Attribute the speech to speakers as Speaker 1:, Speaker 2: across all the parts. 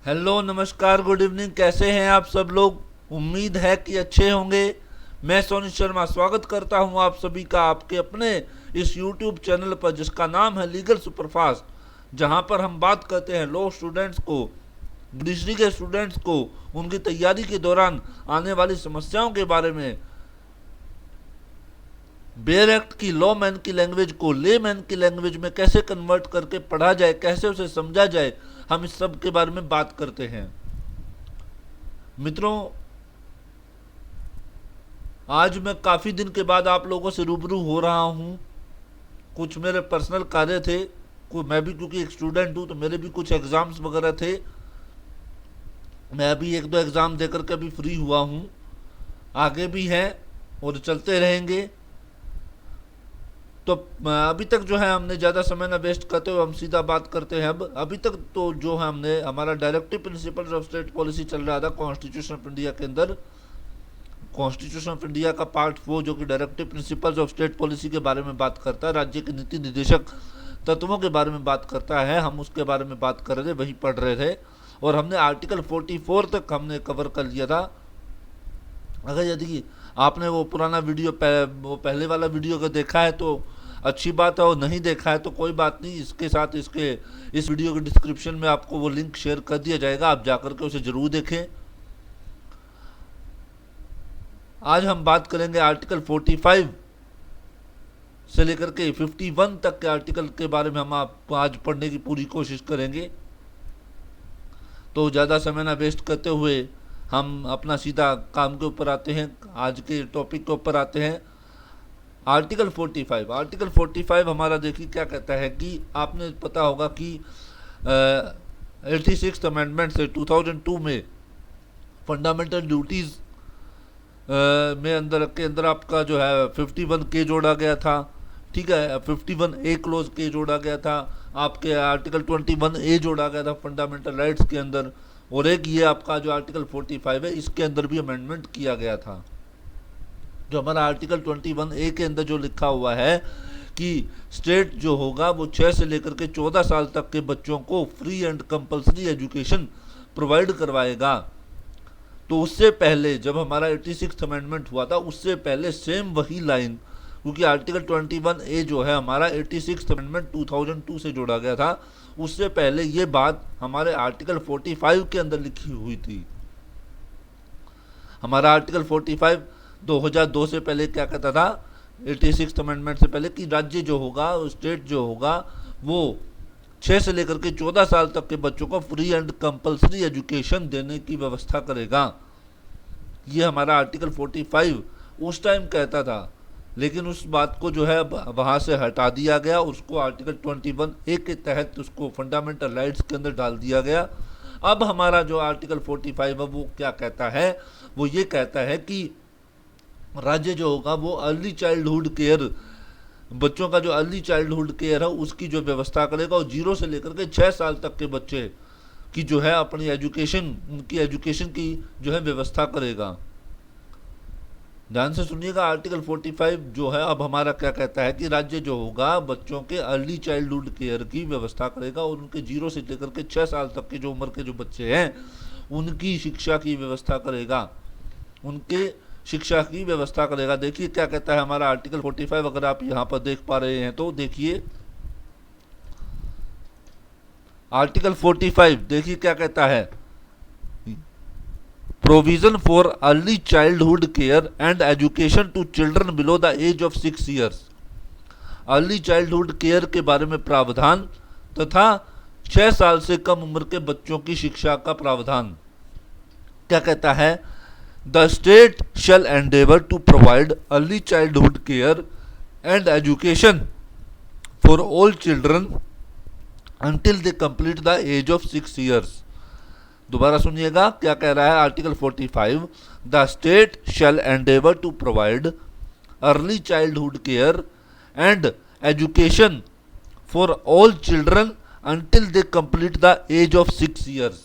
Speaker 1: Hello, नमस्कार, good evening. कैसे हैं आप सब लोग? उम्मीद है कि अच्छे होंगे। मैं सोनी शर्मा स्वागत करता हूं आप सभी का आपके अपने इस यूट्यूब चैनल पर, जिसका नाम है लीगल सुपरफास्ट, जहां पर हम बात करते हैं लॉ स्टूडेंट्स को, जुडिशरी के स्टूडेंट्स को, उनकी तैयारी के दौरान आने वाली समस्याओं के बारे में, बेयर एक्ट की लॉ मैन की लैंग्वेज को ले मैन की लैंग्वेज में कैसे कन्वर्ट करके पढ़ा जाए, कैसे उसे समझा जाए, हम इस सब के बारे में बात करते हैं। मित्रों, आज मैं काफ़ी दिन के बाद आप लोगों से रूबरू हो रहा हूँ। कुछ मेरे पर्सनल कार्य थे, मैं भी क्योंकि एक स्टूडेंट हूँ तो मेरे भी कुछ एग्ज़ाम्स वगैरह थे। मैं अभी एक दो एग्ज़ाम देकर के अभी फ्री हुआ हूँ, आगे भी हैं और चलते रहेंगे। तो अभी तक जो है हमने ज़्यादा समय ना वेस्ट करते हुए हम सीधा बात करते हैं। अब अभी तक तो जो है हमने हमारा directive principles of state policy चल रहा था कॉन्स्टिट्यूशन ऑफ इंडिया के अंदर। कॉन्स्टिट्यूशन ऑफ इंडिया का पार्ट 4 जो कि directive principles of state policy के बारे में बात करता है, राज्य के नीति निर्देशक तत्वों के बारे में बात करता है, हम उसके बारे में बात कर रहे थे, वही पढ़ रहे थे। और हमने आर्टिकल 44 तक हमने कवर कर लिया था। अगर यदि आपने वो पुराना वीडियो वो पहले वाला वीडियो अगर देखा है तो अच्छी बात है, और नहीं देखा है तो कोई बात नहीं। इसके साथ इस वीडियो के डिस्क्रिप्शन में आपको वो लिंक शेयर कर दिया जाएगा, आप जाकर के उसे ज़रूर देखें। आज हम बात करेंगे आर्टिकल 45 से लेकर के 51 तक के आर्टिकल के बारे में हम आप आज पढ़ने की पूरी कोशिश करेंगे। तो ज़्यादा समय ना वेस्ट करते हुए हम अपना सीधा काम के ऊपर आते हैं, आज के टॉपिक के ऊपर आते हैं। आर्टिकल 45 हमारा देखिए क्या कहता है कि आपने पता होगा कि 86th अमेंडमेंट से 2002 में फंडामेंटल ड्यूटीज़ में अंदर आपका जो है 51 के जोड़ा गया था। ठीक है, 51A क्लोज के जोड़ा गया था, आपके आर्टिकल 21A जोड़ा गया था फंडामेंटल राइट्स के अंदर, और एक ये आपका जो आर्टिकल 45 है इसके अंदर भी अमेंडमेंट किया गया था। जो हमारा आर्टिकल 21A के अंदर जो लिखा हुआ है कि स्टेट जो होगा वो 6 से लेकर के 14 साल तक के बच्चों को free and compulsory education provide करवाएगा। तो उससे पहले जब हमारा 86th अमेंडमेंट हुआ था, उससे पहले सेम वही लाइन, क्योंकि आर्टिकल 21A जो है हमारा 86th अमेंडमेंट 2002 से जोड़ा गया था, उससे पहले ये बात हमारे आर्टिकल 45 के अंदर लिखी हुई थी। हमारा आर्टिकल 45 2002 से पहले क्या कहता था, 86th अमेंडमेंट से पहले, कि राज्य जो होगा, स्टेट जो होगा, वो 6 से लेकर के 14 साल तक के बच्चों को फ्री एंड कंपलसरी एजुकेशन देने की व्यवस्था करेगा। ये हमारा आर्टिकल 45 उस टाइम कहता था, लेकिन उस बात को जो है वहाँ से हटा दिया गया, उसको आर्टिकल 21A के तहत उसको फंडामेंटल राइट्स के अंदर डाल दिया गया। अब हमारा जो आर्टिकल 45 है वो क्या कहता है, वो ये कहता है कि राज्य जो होगा वो अर्ली चाइल्डहुड केयर, बच्चों का जो अर्ली चाइल्डहुड केयर है उसकी जो व्यवस्था करेगा, और 0 से लेकर के 6 साल तक के बच्चे की जो है अपनी एजुकेशन, उनकी एजुकेशन की जो है व्यवस्था करेगा। ध्यान से सुनिएगा, आर्टिकल 45 जो है अब हमारा क्या कहता है कि राज्य जो होगा बच्चों के अर्ली चाइल्डहुड केयर की व्यवस्था करेगा, और उनके 0 से लेकर के 6 साल तक की जो उम्र के जो बच्चे हैं उनकी शिक्षा की व्यवस्था करेगा, उनके शिक्षा की व्यवस्था करेगा। देखिए क्या कहता है हमारा आर्टिकल 45, अगर आप यहाँ पर देख पा रहे हैं तो देखिए आर्टिकल 45 देखिए क्या कहता है, provision for early childhood care and education to children below the age of 6 years. Early childhood care के बारे में प्रावधान तथा 6 साल से कम उम्र के बच्चों की शिक्षा का प्रावधान। क्या कहता है, the state shall endeavour to provide early childhood care and education for all children until they complete the age of 6 years। दोबारा सुनिएगा क्या कह रहा है article 45, the state shall endeavour to provide early childhood care and education for all children until they complete the age of 6 years।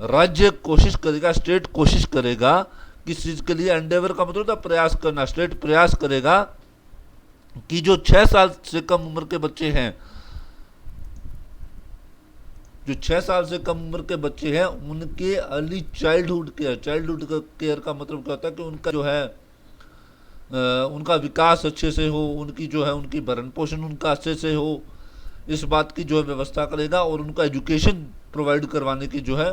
Speaker 1: राज्य कोशिश करेगा, state कोशिश करेगा, किस चीज के लिए, एंडेवर का मतलब था प्रयास करना, स्टेट प्रयास करेगा कि जो 6 साल से कम उम्र के बच्चे हैं जो 6 साल से कम उम्र के बच्चे हैं उनके early childhood care, childhood care का मतलब क्या होता है कि उनका जो है उनका विकास अच्छे से हो, उनकी जो है उनकी भरण पोषण उनका अच्छे से हो, इस बात की जो है व्यवस्था करेगा और उनका एजुकेशन प्रोवाइड करवाने की जो है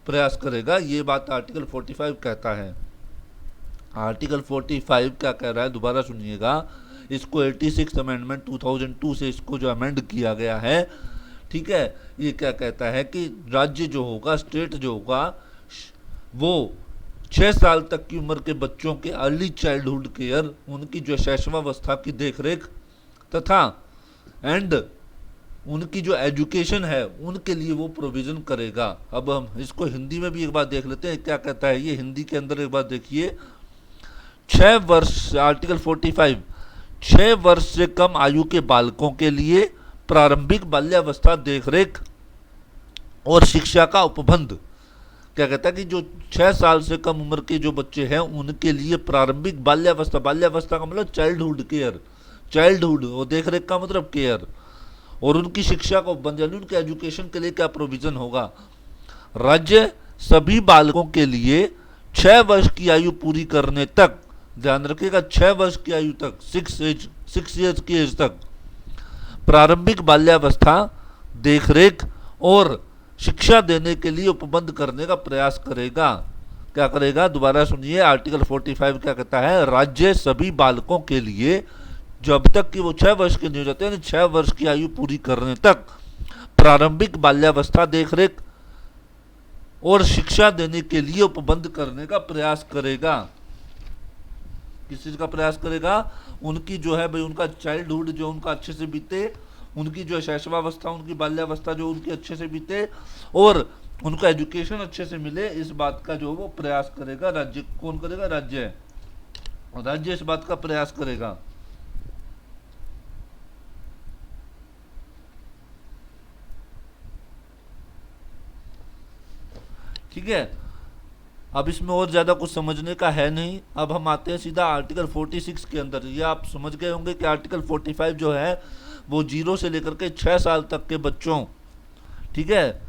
Speaker 1: प्रयास करेगा। ये बात आर्टिकल 45 कहता है। आर्टिकल 45 क्या कह रहा है, दोबारा सुनिएगा। इसको 86 अमेंडमेंट 2002 से इसको जो अमेंड किया गया है, ठीक है। ये क्या कहता है कि राज्य जो होगा, स्टेट जो होगा, वो 6 साल तक की उम्र के बच्चों के अर्ली चाइल्डहुड केयर, उनकी जो शैशवावस्था की देखरेख तथा एंड उनकी जो एजुकेशन है उनके लिए वो प्रोविज़न करेगा। अब हम इसको हिंदी में भी एक बार देख लेते हैं क्या कहता है ये। हिंदी के अंदर एक बार देखिए, 6 वर्ष, आर्टिकल 45, 6 वर्ष से कम आयु के बालकों के लिए प्रारंभिक बाल्यावस्था देखरेख और शिक्षा का उपबंध। क्या कहता है कि जो 6 साल से कम उम्र के जो बच्चे हैं उनके लिए प्रारंभिक बाल्यावस्था, बाल्यावस्था का मतलब चाइल्डहुड केयर, चाइल्डहुड और देखरेख का मतलब केयर, और उनकी शिक्षा को उपबंध यानी उनके एजुकेशन के लिए क्या प्रोविजन होगा। राज्य सभी बालकों के लिए 6 वर्ष की आयु पूरी करने तक, ध्यान रखिएगा 6 वर्ष की आयु तक, 6 ईयर्स की एज तक प्रारंभिक बाल्यावस्था देखरेख और शिक्षा देने के लिए उपबंध करने का प्रयास करेगा। क्या करेगा, दोबारा सुनिए। आर्टिकल 45 क्या कहता है, राज्य सभी बालकों के लिए जब तक कि वो 6 वर्ष के नहीं हो जाते, यानी 6 वर्ष की आयु पूरी करने तक प्रारंभिक बाल्यावस्था देखरेख और शिक्षा देने के लिए उपबंध करने का प्रयास करेगा। किस चीज का प्रयास करेगा, उनकी जो है भाई उनका चाइल्डहुड जो उनका अच्छे से बीते, उनकी जो शैशवावस्था, उनकी बाल्यावस्था जो उनकी अच्छे से बीते और उनका एजुकेशन अच्छे से मिले, इस बात का जो वो प्रयास करेगा। राज्य कौन करेगा, राज्य, राज्य इस बात का प्रयास करेगा। ठीक है, अब इसमें और ज़्यादा कुछ समझने का है नहीं। अब हम आते हैं सीधा आर्टिकल 46 के अंदर। ये आप समझ गए होंगे कि आर्टिकल 45 जो है वो 0 से लेकर के 6 साल तक के बच्चों, ठीक है,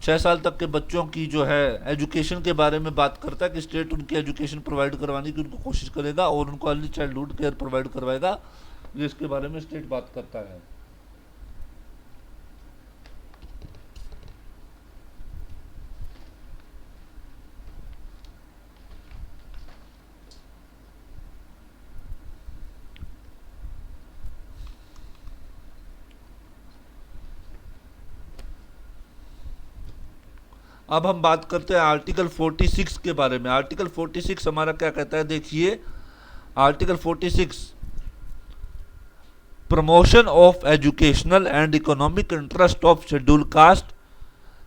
Speaker 1: 6 साल तक के बच्चों की जो है एजुकेशन के बारे में बात करता है कि स्टेट उनकी एजुकेशन प्रोवाइड करवाने की उनको कोशिश करेगा और उनको अर्ली चाइल्डहुड केयर प्रोवाइड करवाएगा। ये इसके बारे में स्टेट बात करता है। अब हम बात करते हैं आर्टिकल 46 के बारे में। आर्टिकल 46 हमारा क्या कहता है, देखिए article 46, promotion of educational and economic interest of schedule caste,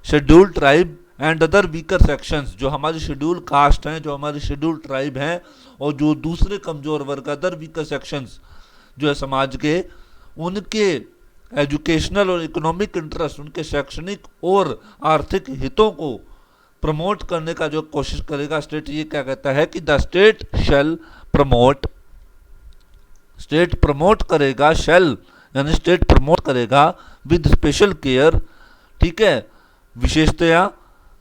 Speaker 1: schedule tribe and other weaker sections. जो हमारी शेड्यूल कास्ट हैं, जो हमारी शेड्यूल ट्राइब हैं और जो दूसरे कमजोर वर्ग, अदर वीकर सेक्शंस जो है समाज के, उनके एजुकेशनल और इकोनॉमिक इंटरेस्ट, उनके शैक्षणिक और आर्थिक हितों को प्रमोट करने का जो कोशिश करेगा स्टेट। ये क्या कहता है कि the state shell promote, state promote करेगा, शैल यानी स्टेट प्रमोट करेगा विद स्पेशल केयर, ठीक है, विशेषतया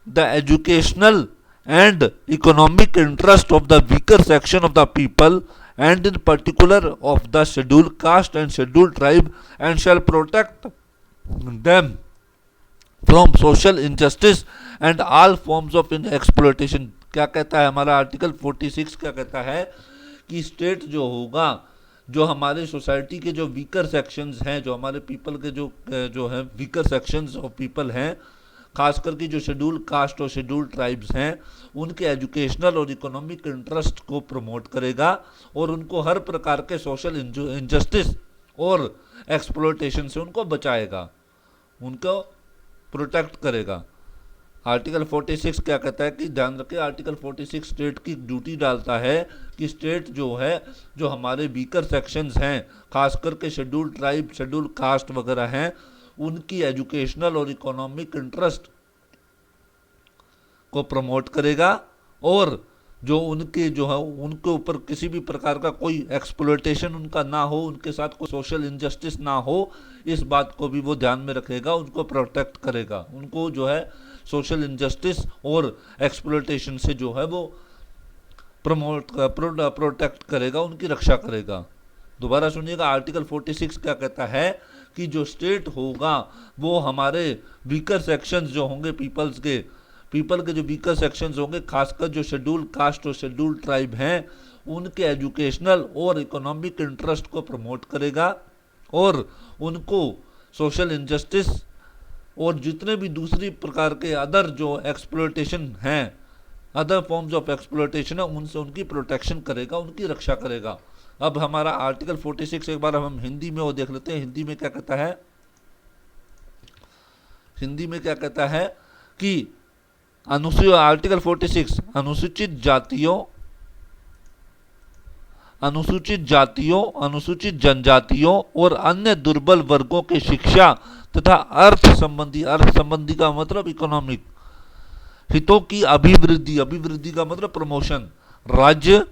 Speaker 1: the educational and economic interest of the weaker section of the people and in particular of the scheduled caste and scheduled tribe, and shall protect them from social injustice and all forms of exploitation। क्या कहता है हमारा article 46, क्या कहता है कि state जो होगा, जो हमारे सोसाइटी के जो वीकर सेक्शंस हैं, जो हमारे पीपल के जो है वीकर सेक्शंस ऑफ पीपल हैं, खास करके जो शेड्यूल कास्ट और शेड्यूल ट्राइब्स हैं, उनके एजुकेशनल और इकोनॉमिक इंटरेस्ट को प्रमोट करेगा और उनको हर प्रकार के सोशल इनजस्टिस और एक्सप्लॉयटेशन से उनको बचाएगा, उनको प्रोटेक्ट करेगा। आर्टिकल 46 क्या कहता है कि ध्यान रखें, आर्टिकल 46 स्टेट की ड्यूटी डालता है कि स्टेट जो है, जो हमारे वीकर सेक्शंस हैं, खास करके शेड्यूल ट्राइब, शेड्यूल कास्ट वगैरह हैं, उनकी एजुकेशनल और इकोनॉमिक इंटरेस्ट को प्रमोट करेगा और जो उनके जो है उनके ऊपर किसी भी प्रकार का कोई एक्सप्लॉयटेशन उनका ना हो, उनके साथ कोई सोशल इनजस्टिस ना हो, इस बात को भी वो ध्यान में रखेगा, उनको प्रोटेक्ट करेगा, उनको जो है सोशल इनजस्टिस और एक्सप्लॉयटेशन से जो है वो प्रोटेक्ट करेगा, उनकी रक्षा करेगा। दोबारा सुनिएगा, आर्टिकल 46 क्या कहता है कि जो स्टेट होगा वो हमारे वीकर सेक्शंस जो होंगे पीपल के जो वीकर सेक्शंस होंगे, खासकर जो शेड्यूल कास्ट और शेड्यूल ट्राइब हैं, उनके एजुकेशनल और इकोनॉमिक इंटरेस्ट को प्रमोट करेगा और उनको सोशल इनजस्टिस और जितने भी दूसरी प्रकार के अदर जो एक्सप्लॉयटेशन हैं, अदर फॉर्म्स ऑफ एक्सप्लॉयटेशन है, उनसे उनकी प्रोटेक्शन करेगा, उनकी रक्षा करेगा। अब हमारा आर्टिकल 46 एक बार हम हिंदी में वो देख लेते हैं। हिंदी में क्या कहता है, हिंदी में क्या कहता है कि आर्टिकल 46 अनुसूचित जातियों, अनुसूचित जनजातियों और अन्य दुर्बल वर्गों के शिक्षा तथा अर्थ संबंधी का मतलब इकोनॉमिक हितों की अभिवृद्धि का मतलब प्रमोशन, राज्य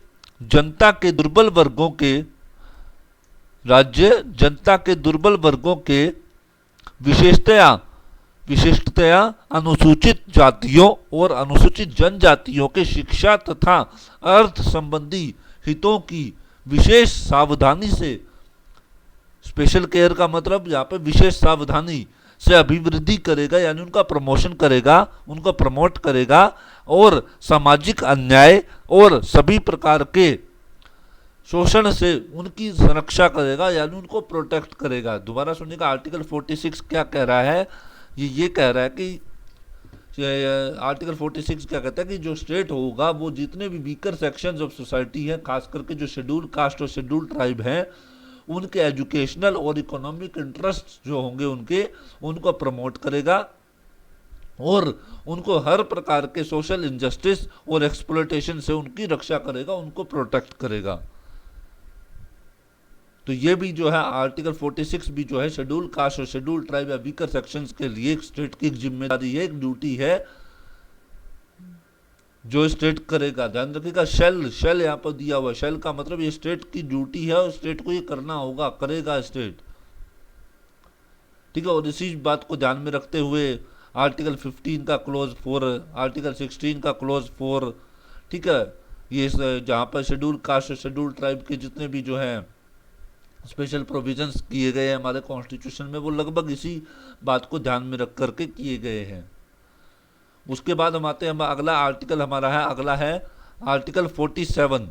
Speaker 1: जनता के दुर्बल वर्गों के विशेषतया अनुसूचित जातियों और अनुसूचित जनजातियों के शिक्षा तथा अर्थ संबंधी हितों की विशेष सावधानी से, स्पेशल केयर का मतलब यहाँ पे विशेष सावधानी से अभिवृद्धि करेगा, यानी उनका प्रमोशन करेगा, उनको प्रमोट करेगा और सामाजिक अन्याय और सभी प्रकार के शोषण से उनकी सुरक्षा करेगा, यानी उनको प्रोटेक्ट करेगा। दोबारा सुनिएगा, आर्टिकल 46 क्या कह रहा है, ये कह रहा है कि आर्टिकल 46 क्या कहता है कि जो स्टेट होगा वो जितने भी वीकर सेक्शंस ऑफ सोसाइटी हैं, खास करके जो शेड्यूल कास्ट और शेड्यूल ट्राइब हैं, उनके एजुकेशनल और इकोनॉमिक इंटरेस्ट जो होंगे उनको प्रमोट करेगा और उनको हर प्रकार के सोशल इनजस्टिस और एक्सप्लॉयटेशन से उनकी रक्षा करेगा, उनको प्रोटेक्ट करेगा। तो ये भी जो है आर्टिकल 46 भी जो है शेड्यूल कास्ट और शेड्यूल ट्राइब या वीकर सेक्शंस के लिए एक स्टेट की जिम्मेदारी है, एक ड्यूटी है जो स्टेट करेगा। ध्यान रखिएगा, शेल यहाँ पर दिया हुआ है, शेल का मतलब ये स्टेट की ड्यूटी है और स्टेट को ये करना होगा, करेगा स्टेट, ठीक है। और इसी बात को ध्यान में रखते हुए आर्टिकल 15 का क्लोज 4, आर्टिकल 16 का क्लोज 4, ठीक है, ये जहाँ पर शेड्यूल कास्ट और शेड्यूल ट्राइब के जितने भी जो है स्पेशल प्रोविजंस किए गए हैं हमारे कॉन्स्टिट्यूशन में, वो लगभग इसी बात को ध्यान में रख करके किए गए हैं। उसके बाद हम आते हैं, अगला आर्टिकल हमारा है, अगला है आर्टिकल 47।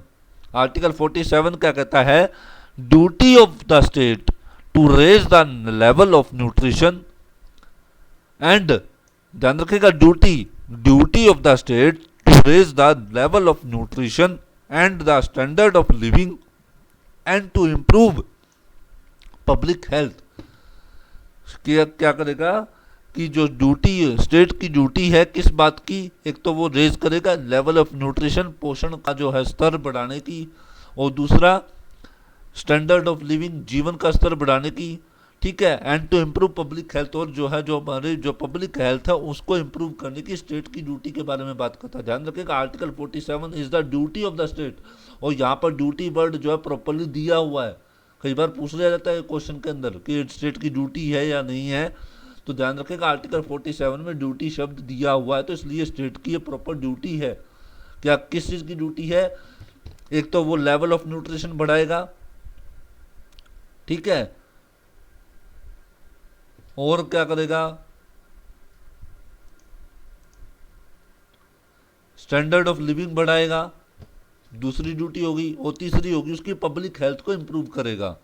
Speaker 1: आर्टिकल 47 क्या कहता है, duty of the state to raise the level of nutrition and, ध्यान रखिएगा, duty of the state to raise the level of nutrition and the standard of living and to improve public health. क्या करेगा कि जो duty state की duty है किस बात की, एक तो वो रेज करेगा लेवल ऑफ न्यूट्रिशन, पोषण का जो है स्तर बढ़ाने की, और दूसरा स्टैंडर्ड ऑफ लिविंग, जीवन का स्तर बढ़ाने की, ठीक है, and to improve public health, और जो है जो हमारे जो पब्लिक हेल्थ है उसको इम्प्रूव करने की स्टेट की ड्यूटी के बारे में बात करता है। ध्यान रखिएगा, article 47 is the duty of the state, और यहाँ पर ड्यूटी वर्ड जो है प्रॉपरली दिया हुआ है। कई बार पूछ लिया जाता है क्वेश्चन के अंदर कि स्टेट की ड्यूटी है या नहीं है, तो ध्यान रखिएगा आर्टिकल 47 में ड्यूटी शब्द दिया हुआ है, तो इसलिए स्टेट की ये प्रॉपर ड्यूटी है। क्या किस चीज़ की ड्यूटी है, एक तो वो लेवल ऑफ न्यूट्रिशन बढ़ाएगा, ठीक है, और क्या करेगा, स्टैंडर्ड ऑफ लिविंग बढ़ाएगा, दूसरी ड्यूटी होगी, और तीसरी होगी उसकी पब्लिक हेल्थ को इंप्रूव करेगा।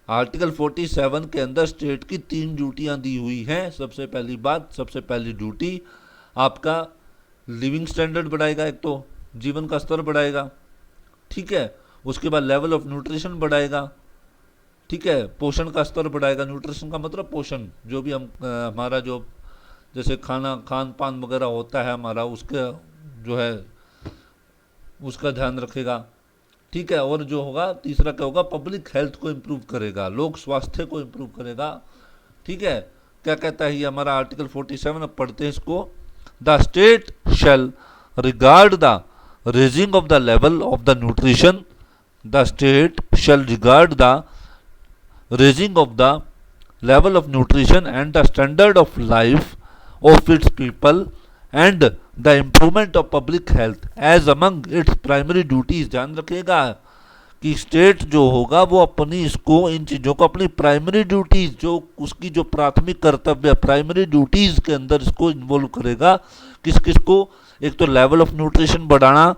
Speaker 1: आर्टिकल 47 के अंदर स्टेट की 3 ड्यूटियां दी हुई हैं। सबसे पहली ड्यूटी आपका लिविंग स्टैंडर्ड बढ़ाएगा, एक तो जीवन का स्तर बढ़ाएगा, ठीक है, उसके बाद लेवल ऑफ न्यूट्रिशन बढ़ाएगा, ठीक है, पोषण का स्तर बढ़ाएगा। न्यूट्रिशन का मतलब पोषण, जो भी हम हमारा जो जैसे खान पान वगैरह होता है हमारा, उसका जो है उसका ध्यान रखेगा, ठीक है, और जो होगा तीसरा क्या होगा, पब्लिक हेल्थ को इम्प्रूव करेगा, लोक स्वास्थ्य को इम्प्रूव करेगा, ठीक है। क्या कहता है ये हमारा आर्टिकल 47, अब पढ़ते हैं इसको। The state shall regard the raising of the level of the nutrition, the state shall regard the raising of the level of nutrition and the standard of life of its people and the improvement of public health as among its primary duties। ध्यान रखिएगा कि state जो होगा वो अपनी इसको इन चीज़ों को अपनी प्राइमरी ड्यूटीज़, जो उसकी जो प्राथमिक कर्तव्य प्राइमरी ड्यूटीज़ के अंदर इसको इन्वॉल्व करेगा। किस किस को? एक तो लेवल ऑफ न्यूट्रिशन बढ़ाना,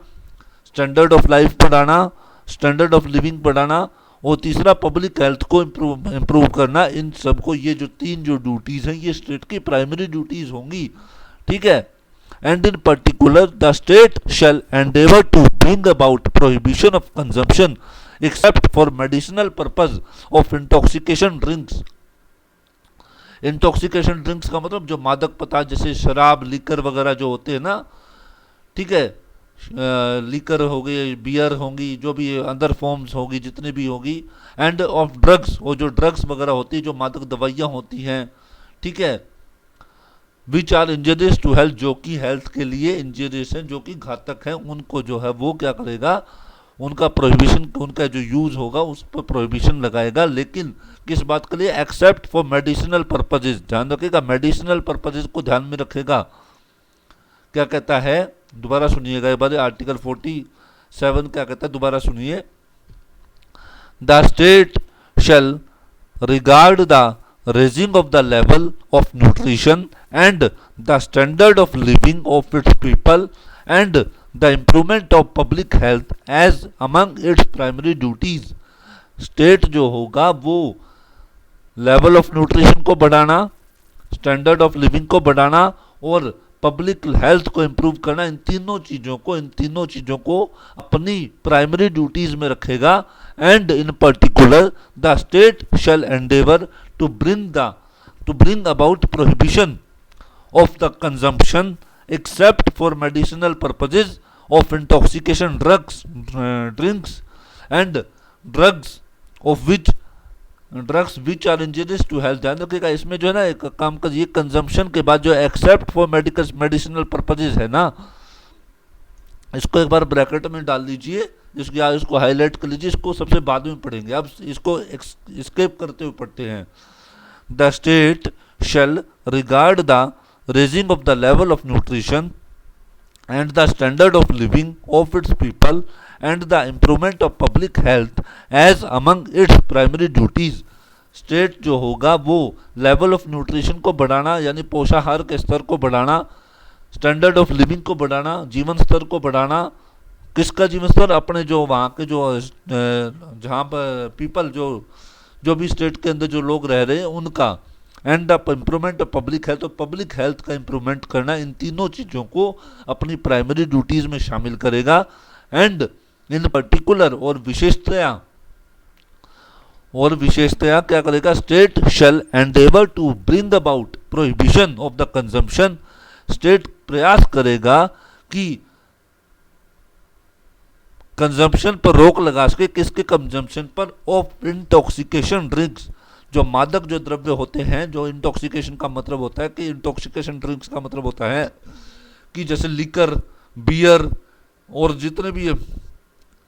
Speaker 1: स्टैंडर्ड ऑफ लाइफ बढ़ाना, स्टैंडर्ड ऑफ लिविंग बढ़ाना, और तीसरा पब्लिक हेल्थ को इम्प्रूव करना। इन सबको ये जो तीन जो ड्यूटीज़ हैं ये स्टेट की प्राइमरी ड्यूटीज़ होंगी। ठीक है। And in particular the state shall endeavour to bring about prohibition of consumption except for medicinal purpose of intoxication drinks. Intoxication drinks का मतलब जो मादक पदार्थ जैसे शराब, लीकर वगैरह जो होते हैं ना, ठीक है, लीकर हो गई, बियर होंगी, जो भी अदर फॉर्म्स होगी जितनी भी होगी, एंड ऑफ ड्रग्स, वो जो ड्रग्स वगैरह होती है, जो मादक दवाइयाँ होती हैं, ठीक है, which are injurious to health, जो कि हेल्थ के लिए इंजरियस हैं, जो कि घातक हैं, उनको जो है वो क्या करेगा, उनका प्रोहिबिशन, उनका जो यूज़ होगा उस पर प्रोहिबिशन लगाएगा। लेकिन किस बात के लिए? Accept for medicinal purposes. ध्यान रखिएगा, मेडिसिनल पर्पजेज को ध्यान में रखेगा। क्या कहता है, दोबारा सुनिएगा एक बार, आर्टिकल 47 क्या कहता है, दोबारा सुनिए। The state shall regard the raising of the level of nutrition and the standard of living of its people and the improvement of public health as among its primary duties। State जो होगा वो level of nutrition को बढ़ाना, standard of living को बढ़ाना और public health को improve करना, इन तीनों चीज़ों को अपनी प्राइमरी ड्यूटीज में रखेगा। And in particular the state shall Endeavour to bring about prohibition of the consumption except for medicinal purposes of intoxication drinks and drugs which are injurious to health। ध्यान रखिएगा, इसमें जो है ना एक काम का, ये कंजम्पशन के बाद जो एक्सेप्ट फॉर मेडिसिनल पर्पजेज है ना, इसको एक बार ब्रैकेट में डाल दीजिए, जिसकी आप इसको हाईलाइट कर लीजिए, इसको सबसे बाद में पढ़ेंगे, अब इसको स्केप करते हुए पढ़ते हैं। The state shall regard the raising of the level of nutrition and the standard of living of its people and the improvement of public health as among its primary duties. State जो होगा वो level of nutrition को बढ़ाना, यानी पोषाहार के स्तर को बढ़ाना, स्टैंडर्ड ऑफ लिविंग को बढ़ाना, जीवन स्तर को बढ़ाना। किसका जीवन स्तर? अपने जो वहाँ के जो जहाँ पर पीपल जो भी स्टेट के अंदर जो लोग रह रहे हैं उनका। And the improvement of public health, और पब्लिक हेल्थ का इम्प्रूवमेंट करना, इन तीनों चीज़ों को अपनी प्राइमरी ड्यूटीज़ में शामिल करेगा। एंड इन पर्टिकुलर, और विशेषतया क्या करेगा? State shall endeavour to bring about prohibition of the consumption. State प्रयास करेगा कि कंजम्पशन पर रोक लगा सके। किसके कंजम्पशन पर? ऑफ इंटॉक्सिकेशन ड्रिंक्स, जो मादक जो द्रव्य होते हैं, जो इंटॉक्सिकेशन का मतलब होता है कि इंटॉक्सिकेशन ड्रिंक्स का मतलब होता है कि जैसे लिकर, बियर और जितने भी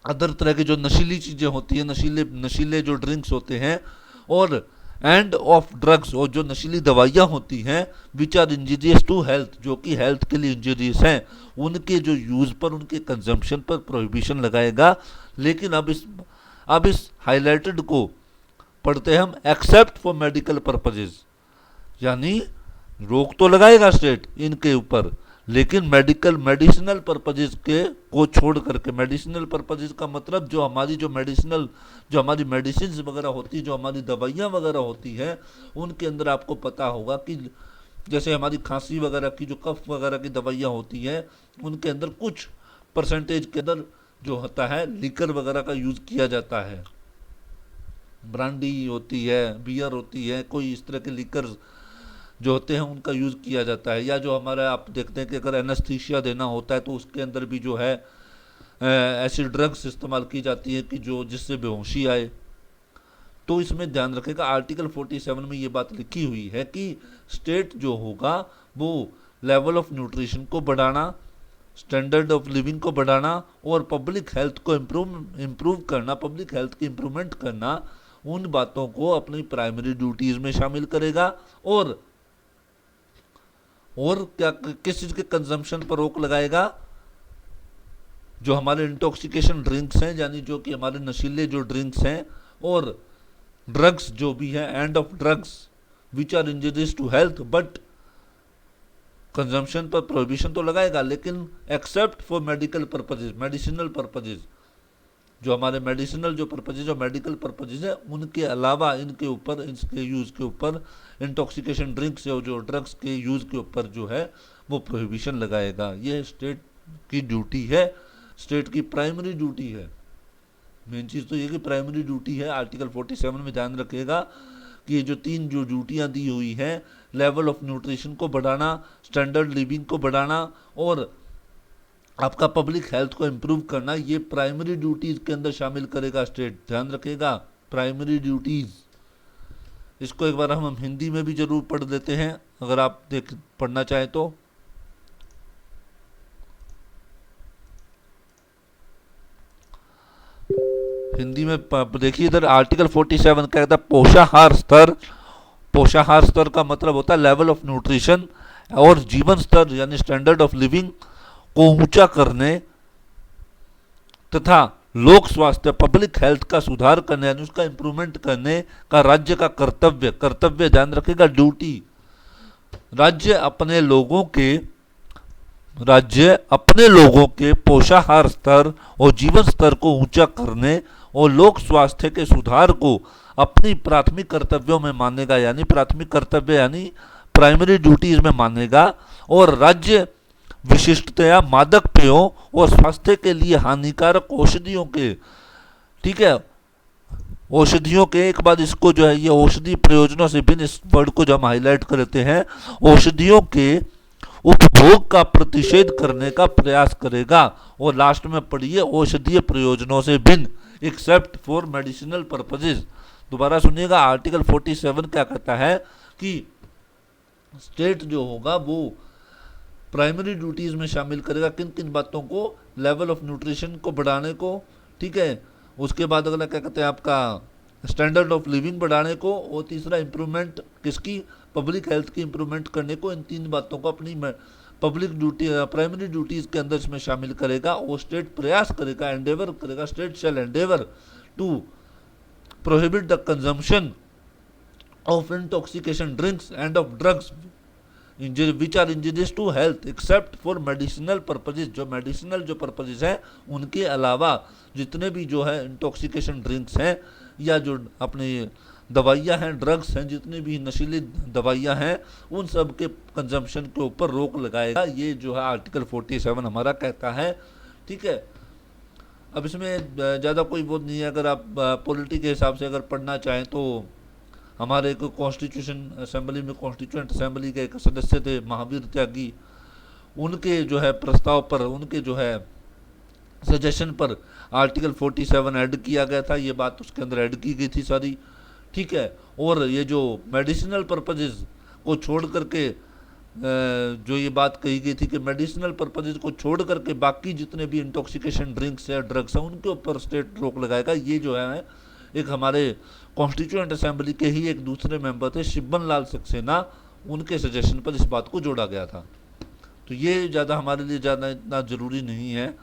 Speaker 1: अदर तरह की जो नशीली चीज़ें होती हैं, नशीले जो ड्रिंक्स होते हैं, और एंड ऑफ ड्रग्स, और जो नशीली दवाइयाँ होती हैं, which are injurious to health, जो कि हेल्थ के लिए इंजीरियस हैं, उनके जो यूज़ पर, उनके कंजम्पशन पर प्रोहिबिशन लगाएगा। लेकिन अब इस हाईलाइटेड को पढ़ते हैं हम, एक्सेप्ट फॉर मेडिकल पर्पजेज, यानी रोक तो लगाएगा स्टेट इनके ऊपर, लेकिन मेडिसिनल पर्पजेज के को छोड़ करके। मेडिसिनल पर्पजेज का मतलब जो हमारी मेडिसिन वगैरह होती, जो हमारी दवाइयाँ वगैरह होती हैं, उनके अंदर आपको पता होगा कि जैसे हमारी खांसी वगैरह की, जो कफ वगैरह की दवाइयाँ होती हैं, उनके अंदर कुछ परसेंटेज के अंदर जो होता है लीकर वगैरह का यूज़ किया जाता है। ब्रांडी होती है, बियर होती है, कोई इस तरह के लीकर जो होते हैं उनका यूज़ किया जाता है। या जो हमारा आप देखते हैं कि अगर एनेस्थीसिया देना होता है तो उसके अंदर भी जो है ऐसी ड्रग्स इस्तेमाल की जाती है कि जिससे बेहोशी आए। तो इसमें ध्यान रखेगा, आर्टिकल 47 में ये बात लिखी हुई है कि स्टेट जो होगा वो लेवल ऑफ न्यूट्रिशन को बढ़ाना, स्टैंडर्ड ऑफ लिविंग को बढ़ाना और पब्लिक हेल्थ को इम्प्रूव करना, पब्लिक हेल्थ की इम्प्रूवमेंट करना, उन बातों को अपनी प्राइमरी ड्यूटीज में शामिल करेगा। और क्या किस चीज के कंजम्पशन पर रोक लगाएगा? जो हमारे इंटॉक्सिकेशन ड्रिंक्स हैं, यानी जो कि हमारे नशीले जो ड्रिंक्स हैं, और ड्रग्स जो भी है, and of drugs which are injurious to health, but consumption पर प्रोहिबिशन तो लगाएगा, लेकिन except for medical purposes, medicinal purposes, जो हमारे मेडिसिनल जो पर्पजेज, जो मेडिकल पर्पजेज है, उनके अलावा इनके ऊपर, इसके यूज़ के ऊपर, इंटॉक्सिकेशन ड्रिंक्स या जो ड्रग्स के यूज़ के ऊपर जो है वो प्रोहिबिशन लगाएगा। ये स्टेट की ड्यूटी है, स्टेट की प्राइमरी ड्यूटी है। मेन चीज़ तो ये कि प्राइमरी ड्यूटी है। आर्टिकल 47 में ध्यान रखिएगा कि ये जो 3 जो ड्यूटियाँ दी हुई हैं, लेवल ऑफ न्यूट्रिशन को बढ़ाना, स्टैंडर्ड लिविंग को बढ़ाना और आपका पब्लिक हेल्थ को इम्प्रूव करना, ये प्राइमरी ड्यूटीज़ के अंदर शामिल करेगा स्टेट। ध्यान रखिएगा, प्राइमरी ड्यूटीज़। इसको एक बार हम हिंदी में भी जरूर पढ़ लेते हैं, अगर आप पढ़ना चाहें तो। हिंदी में देखिए, इधर आर्टिकल 47 कहता है पोषाहार स्तर। पोषाहार स्तर का मतलब होता है लेवल ऑफ न्यूट्रिशन, और जीवन स्तर यानी स्टैंडर्ड ऑफ लिविंग को ऊंचा करने तथा लोक स्वास्थ्य, पब्लिक हेल्थ का सुधार करने यानी उसका इंप्रूवमेंट करने का राज्य का कर्तव्य। कर्तव्य ध्यान रखिएगा, ड्यूटी। राज्य अपने लोगों के पोषाहार स्तर और जीवन स्तर को ऊंचा करने और लोक स्वास्थ्य के सुधार को अपनी प्राथमिक कर्तव्यों में मानेगा, यानी प्राथमिक कर्तव्य यानी प्राइमरी ड्यूटीज में मानेगा। और राज्य विशिष्टतया मादक पेयों और स्वास्थ्य के लिए हानिकारक औषधियों के, ठीक है, औषधियों के, एक बार इसको जो है ये औषधि प्रयोजनों से भिन्न, इस वर्ड को जो हम हाईलाइट करते हैं, औषधियों के उपभोग का प्रतिषेध करने का प्रयास करेगा। और लास्ट में पढ़िए, औषधीय प्रयोजनों से भिन्न, एक्सेप्ट फॉर मेडिसिनल पर्पजेज। दोबारा सुनिएगा, आर्टिकल 47 क्या कहता है कि स्टेट जो होगा वो प्राइमरी ड्यूटीज में शामिल करेगा किन किन बातों को? लेवल ऑफ न्यूट्रिशन को बढ़ाने को, ठीक है, उसके बाद अगला क्या कहते हैं आपका स्टैंडर्ड ऑफ लिविंग बढ़ाने को, और तीसरा इंप्रूवमेंट किसकी? पब्लिक हेल्थ की इंप्रूवमेंट करने को। इन 3 बातों को अपनी पब्लिक ड्यूटी, प्राइमरी ड्यूटीज के अंदर इसमें शामिल करेगा। और स्टेट प्रयास करेगा, एंडेवर करेगा, state shall endeavour to prohibit the consumption of intoxication drinks and of drugs which are injurious to health except for medicinal purposes. जो मेडिसिनल जो पर्पजेज हैं उनके अलावा जितने भी जो है इंटॉक्सिकेशन ड्रिंक्स हैं या जो अपने दवाइयाँ हैं, ड्रग्स हैं, जितनी भी नशीली दवाइयाँ हैं, उन सब के कंजम्पशन के ऊपर रोक लगाएगा। ये जो है आर्टिकल 47 हमारा कहता है, ठीक है। अब इसमें ज़्यादा कोई वो नहीं है, अगर आप पॉलिटी के हिसाब से अगर पढ़ना चाहें तो हमारे एक कॉन्स्टिट्यूशन असेंबली में, कॉन्स्टिट्यूएंट असेंबली के एक सदस्य थे महावीर त्यागी, उनके जो है प्रस्ताव पर, उनके जो है सजेशन पर आर्टिकल 47 ऐड किया गया था। ये बात उसके अंदर ऐड की गई थी सारी, ठीक है। और ये जो मेडिसिनल पर्पजेज को छोड़ करके जो ये बात कही गई थी कि मेडिसिनल पर्पजेज को छोड़ करके बाकी जितने भी इंटॉक्सिकेशन ड्रिंक्स या ड्रग्स हैं उनके ऊपर स्टेट रोक लगाएगा। ये जो है एक हमारे कॉन्स्टिट्यूएंट असेंबली के ही एक दूसरे मेंबर थे शिब्बन लाल सक्सेना, उनके सजेशन पर इस बात को जोड़ा गया था। तो ये ज़्यादा हमारे लिए ज़्यादा इतना ज़रूरी नहीं है।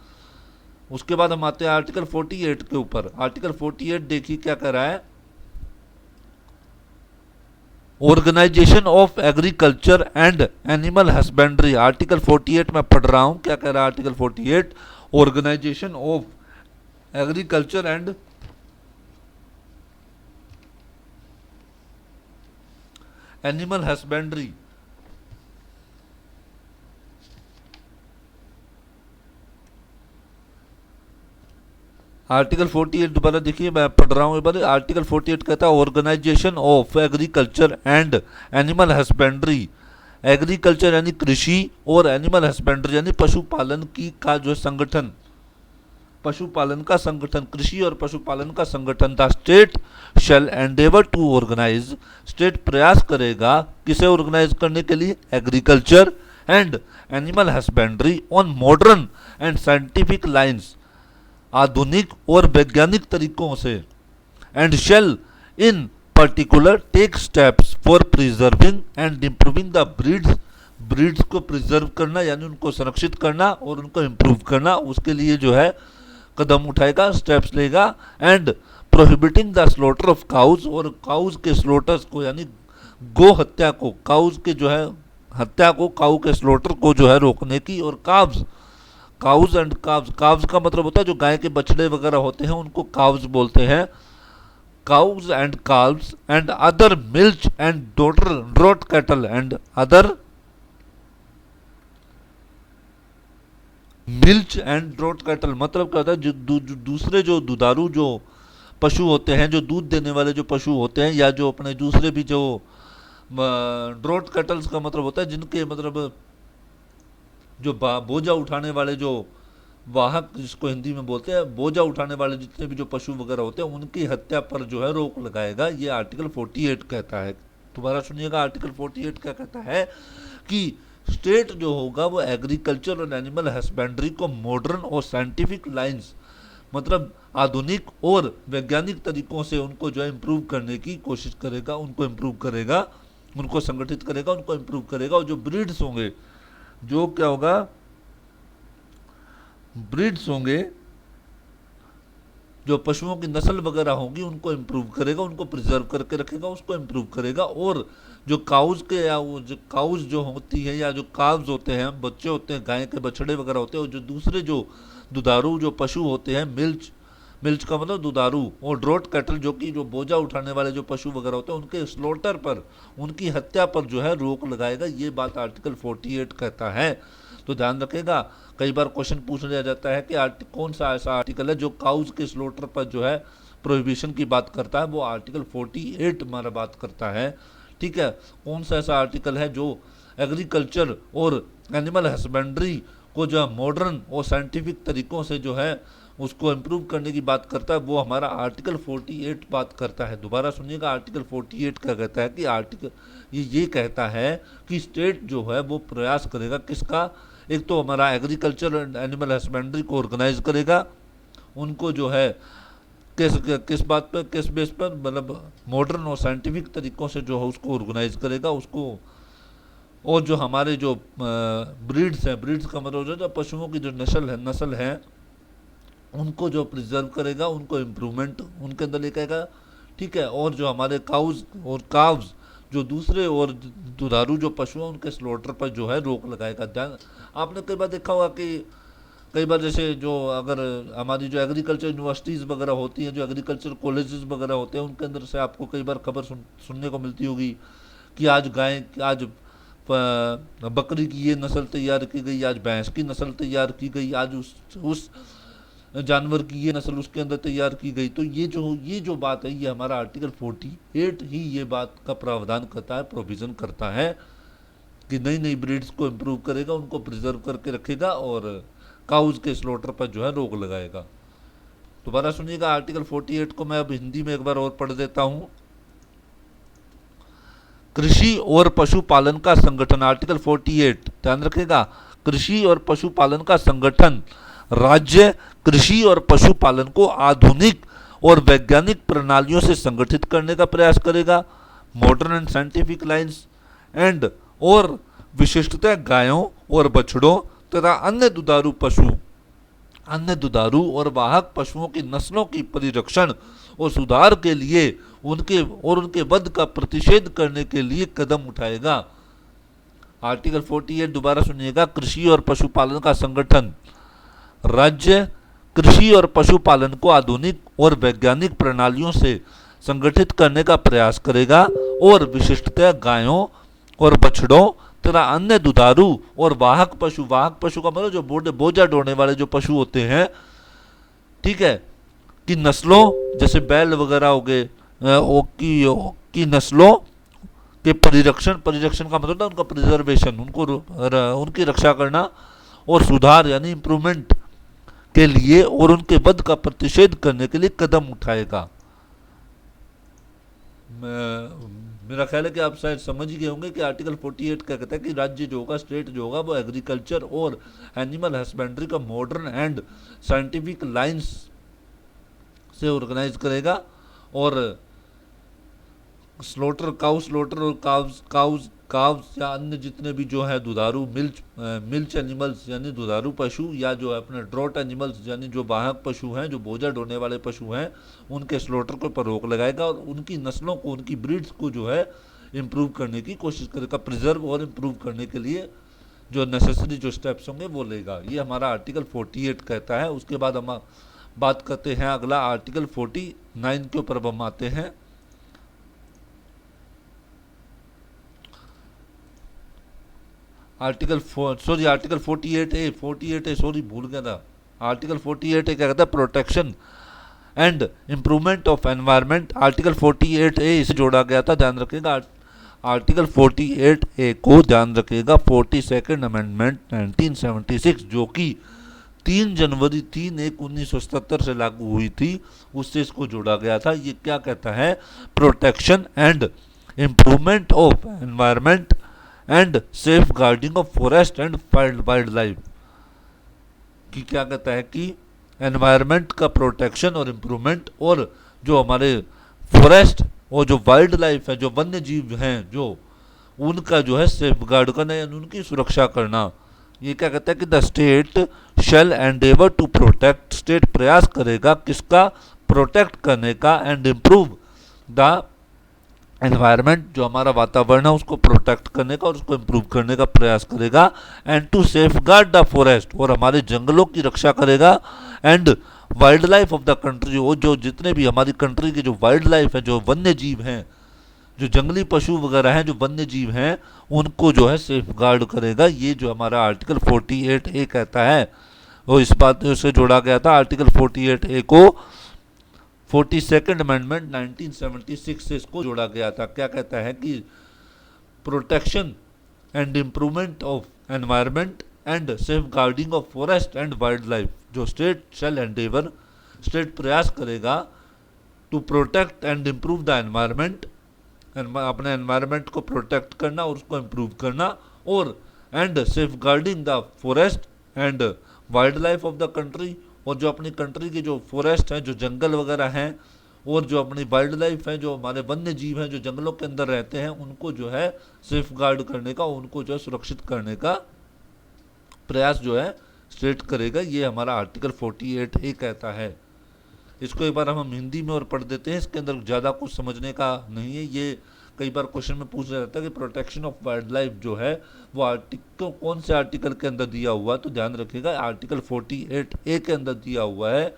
Speaker 1: उसके बाद हम आते हैं आर्टिकल 48 के ऊपर। आर्टिकल 48 देखिए क्या कह रहा है, organisation of agriculture and animal husbandry. Article 48 में पढ़ रहा हूं, क्या कह रहा है article 48, organisation of agriculture and animal husbandry. Article 48 दोबारा देखिए, मैं पढ़ रहा हूँ एक बार। आर्टिकल 48 कहता है organisation of agriculture and animal husbandry. Agriculture यानी कृषि और एनिमल हस्बेंड्री यानी पशुपालन की का जो संगठन, पशुपालन का संगठन, कृषि और पशुपालन का संगठन। The state shall endeavour to organise, state प्रयास करेगा किसे ऑर्गेनाइज करने के लिए? Agriculture and animal husbandry on modern and scientific lines, आधुनिक और वैज्ञानिक तरीकों से, and shall in particular take steps for preserving and improving the breeds, breeds को प्रिजर्व करना यानी उनको संरक्षित करना और उनको इम्प्रूव करना, उसके लिए जो है कदम उठाएगा, स्टेप्स लेगा। And prohibiting the slaughter of cows, और काउज के स्लॉटर्स को यानी गो हत्या को, काउज के जो है हत्या को, काऊ के स्लॉटर को जो है रोकने की। और calves, cause and calves, calves का मतलब होता है जो गाय के बछड़े वगैरह होते हैं उनको काव्स बोलते हैं। Cows and calves and other milch and draught cattle and other milch and draught cattle, मतलब क्या होता है जो दूसरे जो दुधारू जो पशु होते हैं, जो दूध देने वाले जो पशु होते हैं, या जो अपने दूसरे भी जो ड्रॉट कैटल्स का मतलब होता है जिनके मतलब जो बोझा उठाने वाले जो वाहक, जिसको हिंदी में बोलते हैं बोझा उठाने वाले जितने भी जो पशु वगैरह होते हैं उनकी हत्या पर जो है रोक लगाएगा, ये आर्टिकल 48 कहता है। दोबारा सुनिएगा, आर्टिकल 48 क्या कहता है कि स्टेट जो होगा वो एग्रीकल्चर और एनिमल हस्बेंड्री को मॉडर्न और साइंटिफिक लाइंस, मतलब आधुनिक और वैज्ञानिक तरीकों से उनको जो है इम्प्रूव करने की कोशिश करेगा, उनको इम्प्रूव करेगा, उनको संगठित करेगा, उनको इम्प्रूव करेगा। और जो ब्रीड्स होंगे, जो क्या होगा, ब्रीड्स होंगे, जो पशुओं की नस्ल वगैरह होंगी उनको इम्प्रूव करेगा, उनको प्रिजर्व करके रखेगा, उसको इम्प्रूव करेगा। और जो काउज के या वो जो काउज जो होती है या जो काव्स होते हैं, बच्चे होते हैं, गाय के बछड़े वगैरह होते हैं, और जो दूसरे जो दुधारू जो पशु होते हैं, मिल्च, मिल्च का मतलब दुधारू, और ड्रॉट कैटल जो कि जो बोझा उठाने वाले जो पशु वगैरह होते हैं उनके स्लॉटर पर, उनकी हत्या पर जो है रोक लगाएगा। ये बात आर्टिकल 48 कहता है। तो ध्यान रखेगा, कई बार क्वेश्चन पूछ लिया जाता है कि कौन सा ऐसा आर्टिकल है जो काउज के स्लॉटर पर जो है प्रोहिबिशन की बात करता है, वो आर्टिकल 48 हमारा बात करता है। ठीक है, कौन सा ऐसा आर्टिकल है जो एग्रीकल्चर और एनिमल हस्बेंड्री को जो मॉडर्न और साइंटिफिक तरीकों से जो है उसको इम्प्रूव करने की बात करता है, वो हमारा आर्टिकल 48 बात करता है। दोबारा सुनिएगा, आर्टिकल 48 क्या कहता है कि आर्टिकल ये कहता है कि स्टेट जो है वो प्रयास करेगा किसका, एक तो हमारा एग्रीकल्चर एंड एनिमल हस्बेंड्री को ऑर्गेनाइज करेगा, उनको जो है किस बात पर, किस बेस पर, मतलब मॉडर्न और साइंटिफिक तरीकों से जो है उसको ऑर्गेनाइज करेगा उसको। और जो हमारे जो ब्रीड्स हैं, ब्रीड्स का मतलब जो पशुओं की जो नस्ल है उनको जो प्रिजर्व करेगा, उनको इम्प्रूवमेंट उनके अंदर लेके आएगा। ठीक है, और जो हमारे काउज और काव्स जो दूसरे और दुधारू जो पशु हैं उनके स्लॉटर पर जो है रोक लगाएगा। ध्यान, आपने कई बार देखा होगा कि कई बार जैसे जो अगर हमारी जो एग्रीकल्चर यूनिवर्सिटीज़ वगैरह होती हैं, जो एग्रीकल्चर कॉलेजेस वगैरह होते हैं, उनके अंदर से आपको कई बार खबर सुनने को मिलती होगी कि आज गाय, आज बकरी की ये नस्ल तैयार की गई, आज भैंस की नस्ल तैयार की गई, आज उस जानवर की ये नस्ल उसके अंदर तैयार की गई। तो ये जो बात है, ये हमारा आर्टिकल 48 ही ये बात का प्रावधान करता है, प्रोविज़न करता है कि नई नई ब्रीड्स को इम्प्रूव करेगा, उनको प्रिजर्व करके रखेगा और काउज के स्लॉटर पर जो है रोक लगाएगा। दोबारा सुनिएगा, आर्टिकल 48 को मैं अब हिंदी में एक बार और पढ़ देता हूँ। कृषि और पशुपालन का संगठन, आर्टिकल 48 ध्यान रखेगा, कृषि और पशुपालन का संगठन राज्य कृषि और पशुपालन को आधुनिक और वैज्ञानिक प्रणालियों से संगठित करने का प्रयास करेगा, modern and scientific lines and और विशिष्टतः गायों और बछड़ों तथा अन्य दुधारू और वाहक पशुओं की नस्लों की परिरक्षण और सुधार के लिए उनके वध का प्रतिषेध करने के लिए कदम उठाएगा। आर्टिकल 48 दोबारा सुनिएगा, कृषि और पशुपालन का संगठन राज्य कृषि और पशुपालन को आधुनिक और वैज्ञानिक प्रणालियों से संगठित करने का प्रयास करेगा और विशिष्टतः गायों और बछड़ों तथा अन्य दुधारू और वाहक पशु का मतलब जो बोझा ढोने वाले जो पशु होते हैं, ठीक है, की नस्लों, जैसे बैल वगैरह हो गए, की नस्लों के परिरक्षण का मतलब है उनका प्रिजर्वेशन, उनकी रक्षा करना और सुधार यानी इम्प्रूवमेंट के लिए और उनके वध का प्रतिषेध करने के लिए कदम उठाएगा। मेरा ख्याल है कि आप शायद समझ ही गए होंगे कि आर्टिकल 48 क्या कहता है कि राज्य जो होगा, स्टेट जो होगा, वो एग्रीकल्चर और एनिमल हस्बेंड्री का मॉडर्न एंड साइंटिफिक लाइंस से ऑर्गेनाइज करेगा, और स्लोटर काउ स्लोटर और काव्स काव्स काव्स या अन्य जितने भी जो है दुधारू मिल्च एनिमल्स यानी दुधारू पशु, या जो है अपने ड्रॉट एनिमल्स यानी जो वाहक पशु हैं, जो बोझा ढोने वाले पशु हैं, उनके स्लोटर को पर रोक लगाएगा और उनकी नस्लों को, उनकी ब्रीड्स को जो है इम्प्रूव करने की कोशिश करेगा, प्रिजर्व और इम्प्रूव करने के लिए जो नेसेसरी जो स्टेप्स होंगे वो लेगा। ये हमारा आर्टिकल 48 कहता है। उसके बाद हम बात करते हैं अगला आर्टिकल 49 के ऊपर हम आते हैं। आर्टिकल 48 ए सॉरी भूल गया था। आर्टिकल 48 ए क्या कहता है, protection and improvement of environment. Article 48 ए इसे जोड़ा गया था, ध्यान रखिएगा। आर्टिकल 48 ए को ध्यान रखिएगा 42nd अमेंडमेंट 1976 जो कि 3 जनवरी 1977 से लागू हुई थी, उससे इसको जोड़ा गया था। ये क्या कहता है, protection and improvement of environment and safeguarding of forest and wildlife की क्या कहता है कि एनवायरनमेंट का प्रोटेक्शन और इम्प्रूवमेंट, और जो हमारे फॉरेस्ट और जो वाइल्ड लाइफ है, जो वन्य जीव हैं, जो उनका जो है सेफ गार्ड करना यानी उनकी सुरक्षा करना। ये क्या कहता है कि the state shall endeavour to protect, state प्रयास करेगा किसका, प्रोटेक्ट करने का, एंड इम्प्रूव द एनवायरनमेंट, जो हमारा वातावरण है उसको प्रोटेक्ट करने का और उसको इम्प्रूव करने का प्रयास करेगा, and to safeguard the forest, और हमारे जंगलों की रक्षा करेगा, and wildlife of the country, वो जो जितने भी हमारी कंट्री के जो वाइल्ड लाइफ है, जो वन्य जीव हैं, जो जंगली पशु वगैरह हैं, जो वन्य जीव हैं, उनको जो है सेफ गार्ड करेगा। ये जो हमारा आर्टिकल 48 ए कहता है, वो इस बात से जोड़ा गया था। आर्टिकल 48 ए को 42nd अमेंडमेंट 1976 से इसको जोड़ा गया था। क्या कहता है कि protection and improvement of environment and safeguarding of forest and wildlife, जो स्टेट शेल एंडेवर, स्टेट प्रयास करेगा to protect and improve the environment, अपने एनवायरनमेंट को प्रोटेक्ट करना और उसको इम्प्रूव करना, और and safeguarding the forest and wildlife of the country, और जो अपनी कंट्री के जो फॉरेस्ट हैं, जो जंगल वगैरह हैं, और जो अपनी वाइल्ड लाइफ है, जो हमारे वन्य जीव हैं, जो जंगलों के अंदर रहते हैं, उनको जो है सेफ गार्ड करने का, उनको जो है सुरक्षित करने का प्रयास जो है स्टेट करेगा। ये हमारा आर्टिकल 48 ए कहता है। इसको एक बार हम हिंदी में और पढ़ देते हैं, इसके अंदर ज़्यादा कुछ समझने का नहीं है। ये कई बार क्वेश्चन में पूछा जाता है कि प्रोटेक्शन ऑफ वाइल्ड लाइफ जो है वो आर्टिकल कौन से आर्टिकल के अंदर दिया हुआ है, तो ध्यान रखिएगा आर्टिकल 48 ए के अंदर दिया हुआ है,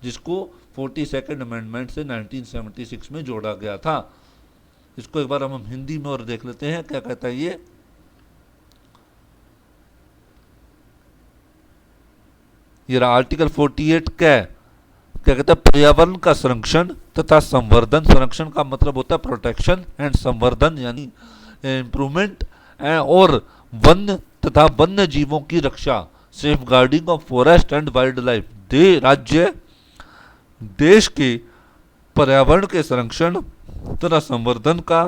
Speaker 1: जिसको 42nd अमेंडमेंट से 1976 में जोड़ा गया था। इसको एक बार हम हिंदी में और देख लेते हैं क्या कहता है ये रहा आर्टिकल 48 क्या कहता है, पर्यावरण का संरक्षण तथा संवर्धन। संरक्षण का मतलब होता है प्रोटेक्शन, एंड संवर्धन यानी इम्प्रूवमेंट, और वन्य तथा वन्य जीवों की रक्षा, safeguarding of forest and wildlife. राज्य देश के पर्यावरण के संरक्षण तथा संवर्धन का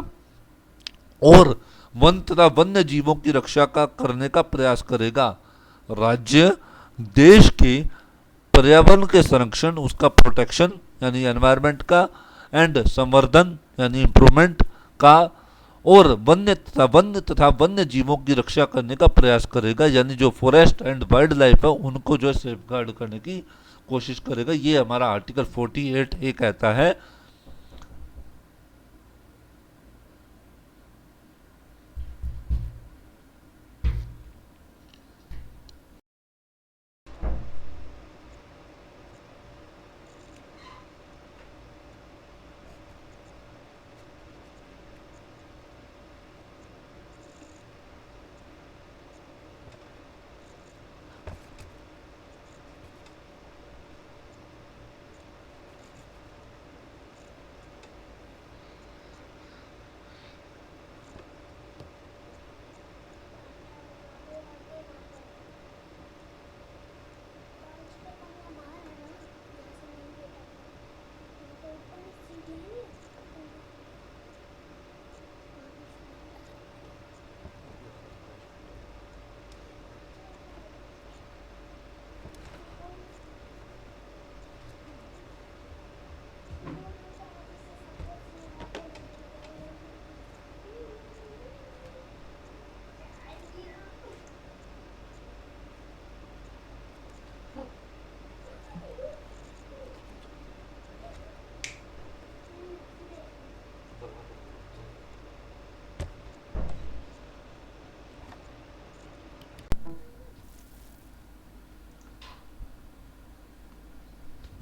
Speaker 1: और वन तथा वन्य जीवों की रक्षा का करने का प्रयास करेगा। राज्य देश के पर्यावरण के संरक्षण, उसका प्रोटेक्शन यानी एनवायरनमेंट का, एंड संवर्धन यानी इम्प्रूवमेंट का, और वन्य तथा वन्य जीवों की रक्षा करने का प्रयास करेगा, यानी जो फॉरेस्ट एंड वाइल्ड लाइफ है उनको जो है सेफ गार्ड करने की कोशिश करेगा। ये हमारा आर्टिकल 48 ए कहता है।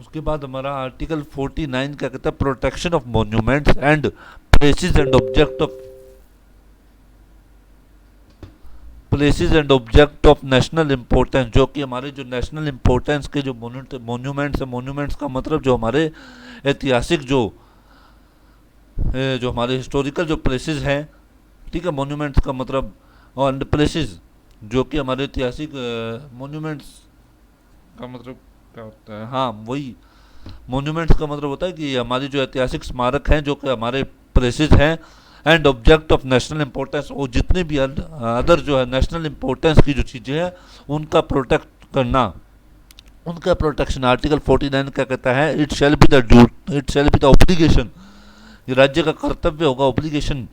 Speaker 1: उसके बाद हमारा आर्टिकल 49 क्या कहता है, protection of monuments and places and object of national importance, जो कि हमारे जो नेशनल इंपॉर्टेंस के जो मॉन्यूमेंट्स है, मॉन्यूमेंट्स का मतलब जो हमारे ऐतिहासिक जो हमारे हिस्टोरिकल जो प्लेसेस हैं, ठीक है, मॉन्यूमेंट्स का मतलब, और प्लेसेस जो कि हमारे ऐतिहासिक मॉन्यूमेंट्स का मतलब क्या होता है, हाँ वही मॉन्यूमेंट्स का मतलब होता है कि हमारी जो ऐतिहासिक स्मारक हैं, जो कि हमारे प्लेसेस हैं, and object of national importance, और जितने भी अदर जो है नेशनल इंपॉर्टेंस की जो चीज़ें हैं उनका प्रोटेक्ट करना, उनका प्रोटेक्शन। आर्टिकल 49 क्या कहता है, it shall be the obligation, ये राज्य का कर्तव्य होगा, obligation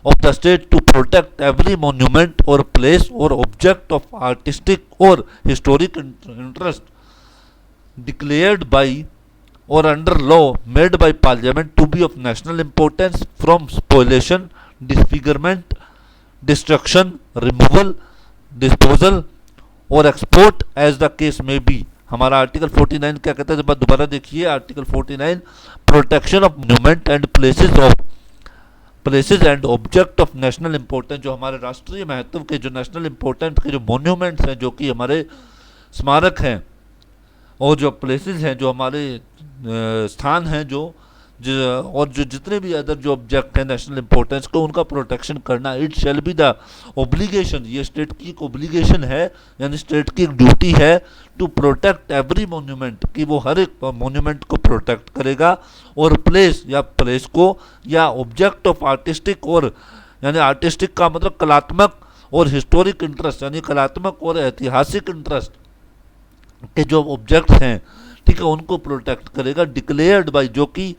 Speaker 1: of the state to protect every monument और प्लेस और ऑब्जेक्ट ऑफ आर्टिस्टिक और historic interest declared by or under law made by parliament to be of national importance from spoliation, disfigurement, destruction, removal, disposal और export as the case may be। हमारा article 49 क्या कहता है, जब दोबारा देखिए article 49, protection of monument and places and object of national importance, जो हमारे राष्ट्रीय महत्व के जो नेशनल इंपॉर्टेंट के जो मॉन्यूमेंट्स हैं, जो कि हमारे स्मारक हैं, और जो प्लेसेस हैं, जो हमारे स्थान हैं, और जो जितने भी अदर जो ऑब्जेक्ट हैं नेशनल इंपॉर्टेंस को, उनका प्रोटेक्शन करना। It shall be the obligation, ये स्टेट की एक ऑब्लिगेशन है, यानी स्टेट की एक ड्यूटी है, टू प्रोटेक्ट एवरी मॉन्यूमेंट, कि वो हर एक मॉन्यूमेंट को प्रोटेक्ट करेगा, और प्लेस को या ऑब्जेक्ट ऑफ आर्टिस्टिक, और यानी आर्टिस्टिक का मतलब कलात्मक, और हिस्टोरिक इंटरेस्ट यानी कलात्मक और ऐतिहासिक इंटरेस्ट के जो ऑब्जेक्ट्स हैं, ठीक है, उनको प्रोटेक्ट करेगा। डिक्लेयर्ड बाय, जो कि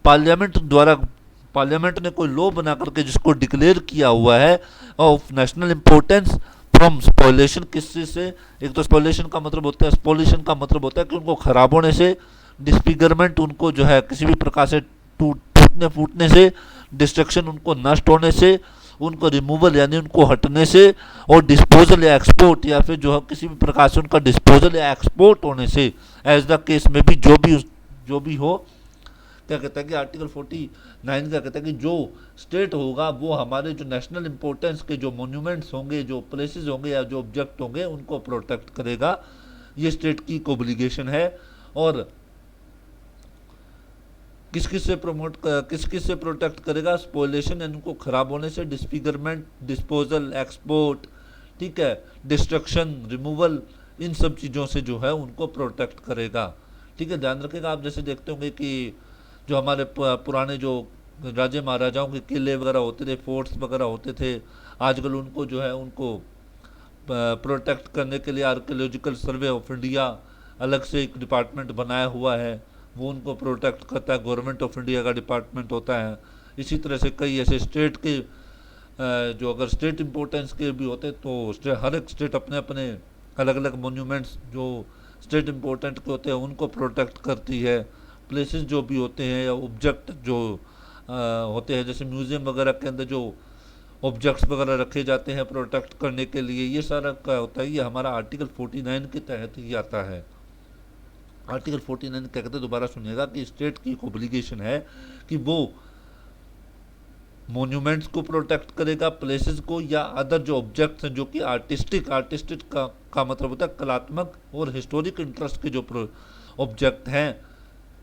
Speaker 1: पार्लियामेंट ने कोई लॉ बना करके जिसको डिक्लेयर किया हुआ है, ऑफ नेशनल इंपॉर्टेंस फ्रॉम स्पॉइलेशन, किससे से, एक तो स्पॉइलेशन का मतलब होता है, स्पॉइलेशन का मतलब होता है कि उनको खराब होने से, डिसफिगरमेंट उनको जो है किसी भी प्रकार से टूटने फूटने से, डिस्ट्रक्शन उनको नष्ट होने से, उनको रिमूवल यानी उनको हटने से, और डिस्पोजल या एक्सपोर्ट, या फिर जो है किसी भी प्रकार से उनका डिस्पोजल या एक्सपोर्ट होने से, एज द केस में भी, जो भी हो। क्या कहता है कि आर्टिकल 49 क्या कहता है कि जो स्टेट होगा वो हमारे जो नेशनल इंपॉर्टेंस के जो मॉन्यूमेंट्स होंगे, जो प्लेसेस होंगे या जो ऑब्जेक्ट होंगे, उनको प्रोटेक्ट करेगा। ये स्टेट की ऑब्लिगेशन है। और किस किस से प्रोटेक्ट करेगा, स्पॉइलेशन यानी उनको खराब होने से, डिसफिगरमेंट, डिस्पोजल, एक्सपोर्ट, ठीक है, डिस्ट्रक्शन, रिमूवल, इन सब चीज़ों से जो है उनको प्रोटेक्ट करेगा। ठीक है, ध्यान रखिएगा। आप जैसे देखते होंगे कि जो हमारे पुराने जो राजे महाराजाओं के किले वगैरह होते थे, फोर्ट्स वगैरह होते थे, आजकल उनको जो है उनको प्रोटेक्ट करने के लिए आर्कियोलॉजिकल सर्वे ऑफ इंडिया अलग से एक डिपार्टमेंट बनाया हुआ है, वो उनको प्रोटेक्ट करता है। गवर्नमेंट ऑफ इंडिया का डिपार्टमेंट होता है। इसी तरह से कई ऐसे स्टेट के जो अगर स्टेट इम्पोर्टेंस के भी होते तो हर एक स्टेट अपने अपने अलग अलग मोन्यूमेंट्स जो स्टेट इम्पोर्टेंट के होते हैं उनको प्रोटेक्ट करती है। प्लेसेस जो भी होते हैं या ऑब्जेक्ट जो होते हैं, जैसे म्यूज़ियम वगैरह के अंदर जो ऑब्जेक्ट्स वगैरह रखे जाते हैं प्रोटेक्ट करने के लिए, ये सारा क्या होता है, ये हमारा आर्टिकल 49 के तहत ही आता है। आर्टिकल 49 क्या कहते हैं, दोबारा सुनिएगा, कि स्टेट की एक ऑब्लिगेशन है कि वो मोन्यूमेंट्स को प्रोटेक्ट करेगा, प्लेसेस को या अदर जो ऑब्जेक्ट्स हैं जो कि आर्टिस्टिक का मतलब होता है कलात्मक और हिस्टोरिक इंटरेस्ट के जो ऑब्जेक्ट हैं,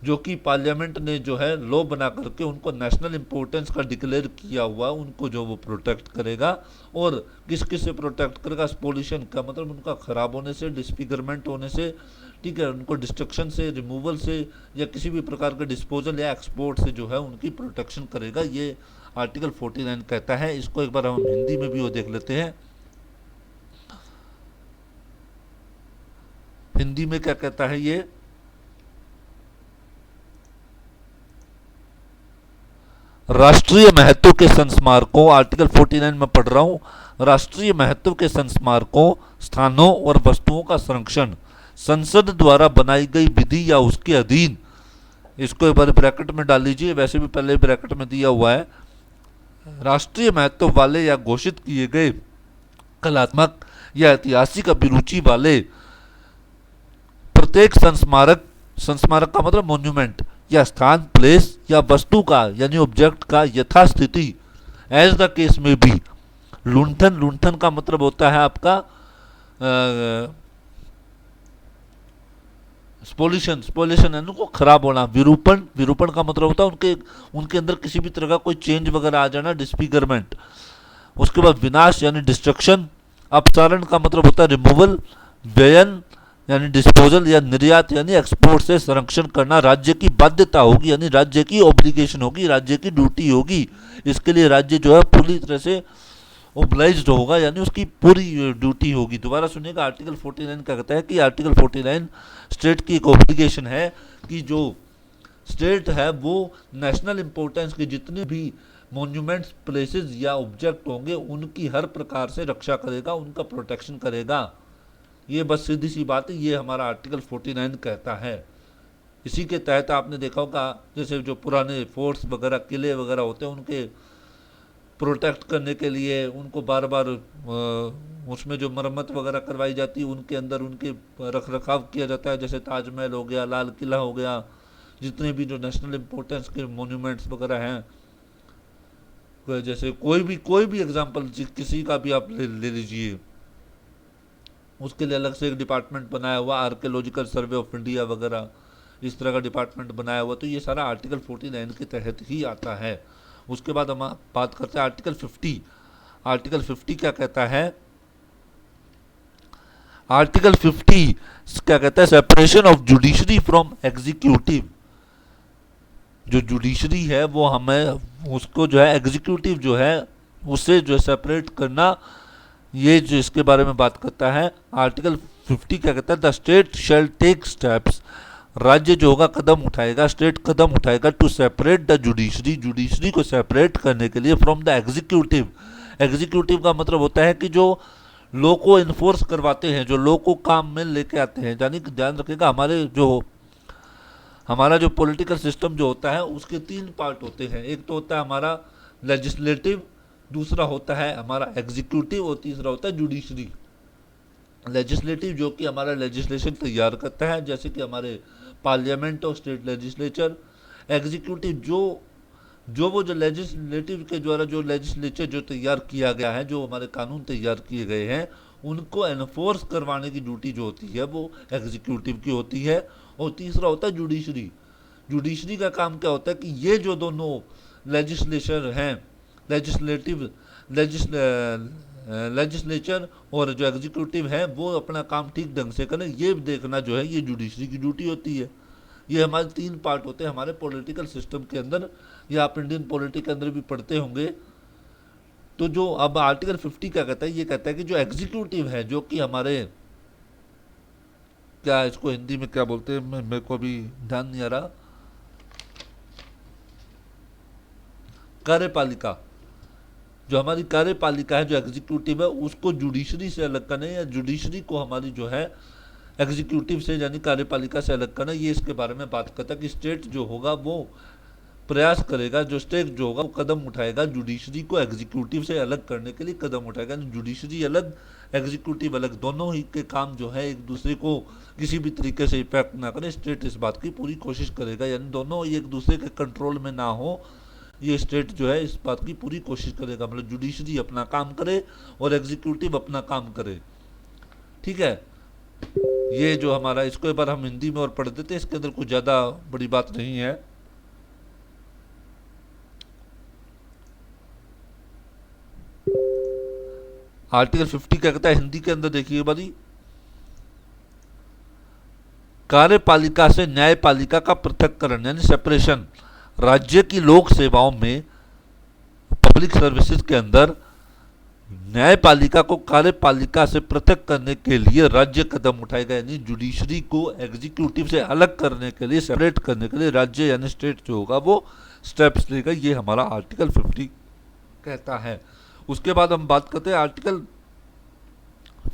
Speaker 1: जो कि पार्लियामेंट ने जो है लॉ बना करके उनको नेशनल इंपॉर्टेंस का डिक्लेयर किया हुआ, उनको जो वो प्रोटेक्ट करेगा। और किस किस से प्रोटेक्ट करेगा, स्पॉल्यूशन का मतलब उनका खराब होने से, डिसफिगरमेंट होने से, ठीक है, उनको डिस्ट्रक्शन से, रिमूवल से या किसी भी प्रकार के डिस्पोजल या एक्सपोर्ट से जो है उनकी प्रोटेक्शन करेगा। ये आर्टिकल 49 कहता है। इसको एक बार हम हिंदी में भी वो देख लेते हैं। हिंदी में क्या कहता है ये, राष्ट्रीय महत्व के संस्मारकों, आर्टिकल 49 में पढ़ रहा हूं, राष्ट्रीय महत्व के संस्मारकों, स्थानों और वस्तुओं का संरक्षण संसद द्वारा बनाई गई विधि या उसके अधीन, इसको एक बार ब्रैकेट में डाल लीजिए, वैसे भी पहले ब्रैकेट में दिया हुआ है, राष्ट्रीय महत्व वाले या घोषित किए गए कलात्मक या ऐतिहासिक अभिरुचि वाले प्रत्येक संस्मारक संस्मारक का मतलब मोन्यूमेंट, या स्थान, प्लेस या वस्तु का यानी ऑब्जेक्ट का यथास्थिति, एज द केस में भी। लुंठन, लुंठन का मतलब होता है आपका स्पोल्यूशन, स्पोल्यूशन है उनको खराब होना। विरूपण, विरूपण का मतलब होता है उनके उनके अंदर किसी भी तरह का कोई चेंज वगैरह आ जाना, डिस्फिगरमेंट। उसके बाद विनाश यानी डिस्ट्रक्शन। अपसारण का मतलब होता है रिमूवल। व्ययन यानी डिस्पोजल या निर्यात यानी एक्सपोर्ट से संरक्षण करना राज्य की बाध्यता होगी, यानी राज्य की ऑब्लिगेशन होगी, राज्य की ड्यूटी होगी। इसके लिए राज्य जो है पूरी तरह से ओब्लाइज्ड होगा, यानी उसकी पूरी ड्यूटी होगी। दोबारा सुनिएगा, आर्टिकल 49 क्या कहता है कि आर्टिकल 49 स्टेट की एक ऑब्लिगेशन है कि जो स्टेट है वो नेशनल इंपॉर्टेंस के जितने भी मॉन्यूमेंट्स, प्लेसेस या ऑब्जेक्ट होंगे उनकी हर प्रकार से रक्षा करेगा, उनका प्रोटेक्शन करेगा। ये बस सीधी सी बात है, ये हमारा आर्टिकल 49 कहता है। इसी के तहत आपने देखा होगा जैसे जो पुराने फोर्ट्स वगैरह, किले वगैरह होते हैं, उनके प्रोटेक्ट करने के लिए उनको बार बार उसमें जो मरम्मत वगैरह करवाई जाती है, उनके अंदर उनके रख रखाव किया जाता है। जैसे ताजमहल हो गया, लाल किला हो गया, जितने भी जो नेशनल इम्पोर्टेंस के मोन्यूमेंट्स वगैरह हैं, जैसे कोई भी एग्जांपल किसी का भी आप ले लीजिए, उसके लिए अलग से एक डिपार्टमेंट बनाया हुआ, आर्कियोलॉजिकल सर्वे ऑफ इंडिया वगैरह इस तरह का डिपार्टमेंट बनाया हुआ। तो ये सारा आर्टिकल 49 के तहत ही आता है। उसके बाद हम बात करते हैं आर्टिकल 50। आर्टिकल 50 क्या कहता है? आर्टिकल 50 क्या कहता है? Separation of judiciary from executive. जो जुडिशरी है वो हमें उसको जो है एग्जीक्यूटिव जो है उससे जो सेपरेट करना, ये जो इसके बारे में बात करता है। आर्टिकल 50 क्या कहता है? The state shall take steps. राज्य जो होगा कदम उठाएगा, स्टेट कदम उठाएगा to separate the judiciary, judiciary को सेपरेट करने के लिए फ्रॉम द एग्जीक्यूटिव। एग्जीक्यूटिव का मतलब होता है कि जो लॉ को इन्फोर्स करवाते हैं, जो लॉ को काम में लेके आते हैं। यानी कि ध्यान रखिएगा, हमारा जो पॉलिटिकल सिस्टम जो होता है उसके 3 पार्ट होते हैं। एक तो होता है हमारा लेजिस्लेटिव, दूसरा होता है हमारा एग्जीक्यूटिव और तीसरा होता है जुडिशरी। लेजिस्लेटिव जो कि हमारा लेजिस्लेशन तैयार करता है, जैसे कि हमारे पार्लियामेंट और स्टेट लेजिस्लेचर। एग्जीक्यूटिव जो लेजिस्लेटिव के द्वारा जो लेजिस्लेचर जो तैयार किया गया है, जो हमारे कानून तैयार किए गए हैं, उनको एनफोर्स करवाने की ड्यूटी जो होती है वो एग्जीक्यूटिव की होती है। और तीसरा होता है जुडिशरी। जुडिशरी का काम क्या होता है कि ये जो दोनों लेजिस्लेचर हैं, लेजिस्लेचर और जो एग्जीक्यूटिव है, वो अपना काम ठीक ढंग से करें, ये देखना जो है ये जुडिशरी की ड्यूटी होती है। ये हमारे 3 पार्ट होते हैं हमारे पॉलिटिकल सिस्टम के अंदर, या आप इंडियन पॉलिटिक्स के अंदर भी पढ़ते होंगे। तो जो अब आर्टिकल 50 क्या कहता है? ये कहता है कि जो एग्जीक्यूटिव है, जो कि हमारे क्या इसको हिंदी में क्या बोलते हैं, मेरे को अभी ध्यान नहीं आ रहा, कार्यपालिका। जो हमारी कार्यपालिका है, जो एग्जीक्यूटिव है, उसको जुडिशरी से अलग करना है, या जुडिशरी को हमारी जो है एग्जीक्यूटिव से यानी कार्यपालिका से अलग करना। ये इसके बारे में बात करता है कि स्टेट जो होगा वो प्रयास करेगा, जो स्टेट जो होगा वो कदम उठाएगा जुडिशरी को एग्जीक्यूटिव से अलग करने के लिए कदम उठाएगा। जुडिशरी अलग, एग्जीक्यूटिव अलग, दोनों ही के काम जो है एक दूसरे को किसी भी तरीके से इफेक्ट ना करें। स्टेट इस बात की पूरी कोशिश करेगा, यानी दोनों एक दूसरे के कंट्रोल में ना हो, ये स्टेट जो है इस बात की पूरी कोशिश करेगा। मतलब जुडिशरी अपना काम करे और एग्जीक्यूटिव अपना काम करे। ठीक है, ये जो हमारा, इसको एक बार हम हिंदी में और पढ़ देते हैं, इसके अंदर कुछ ज़्यादा बड़ी बात नहीं है। आर्टिकल 50 क्या कहता है हिंदी के अंदर? देखिए बारी, कार्यपालिका से न्यायपालिका का पृथक्करण यानी सेपरेशन। राज्य की लोक सेवाओं में, पब्लिक सर्विसेज के अंदर न्यायपालिका को कार्यपालिका से पृथक करने के लिए राज्य कदम उठाएगा, यानी जुडिशरी को एग्जीक्यूटिव से अलग करने के लिए, सेपरेट करने के लिए राज्य यानी स्टेट जो होगा वो स्टेप्स लेगा। ये हमारा आर्टिकल 50 कहता है। उसके बाद हम बात करते हैं आर्टिकल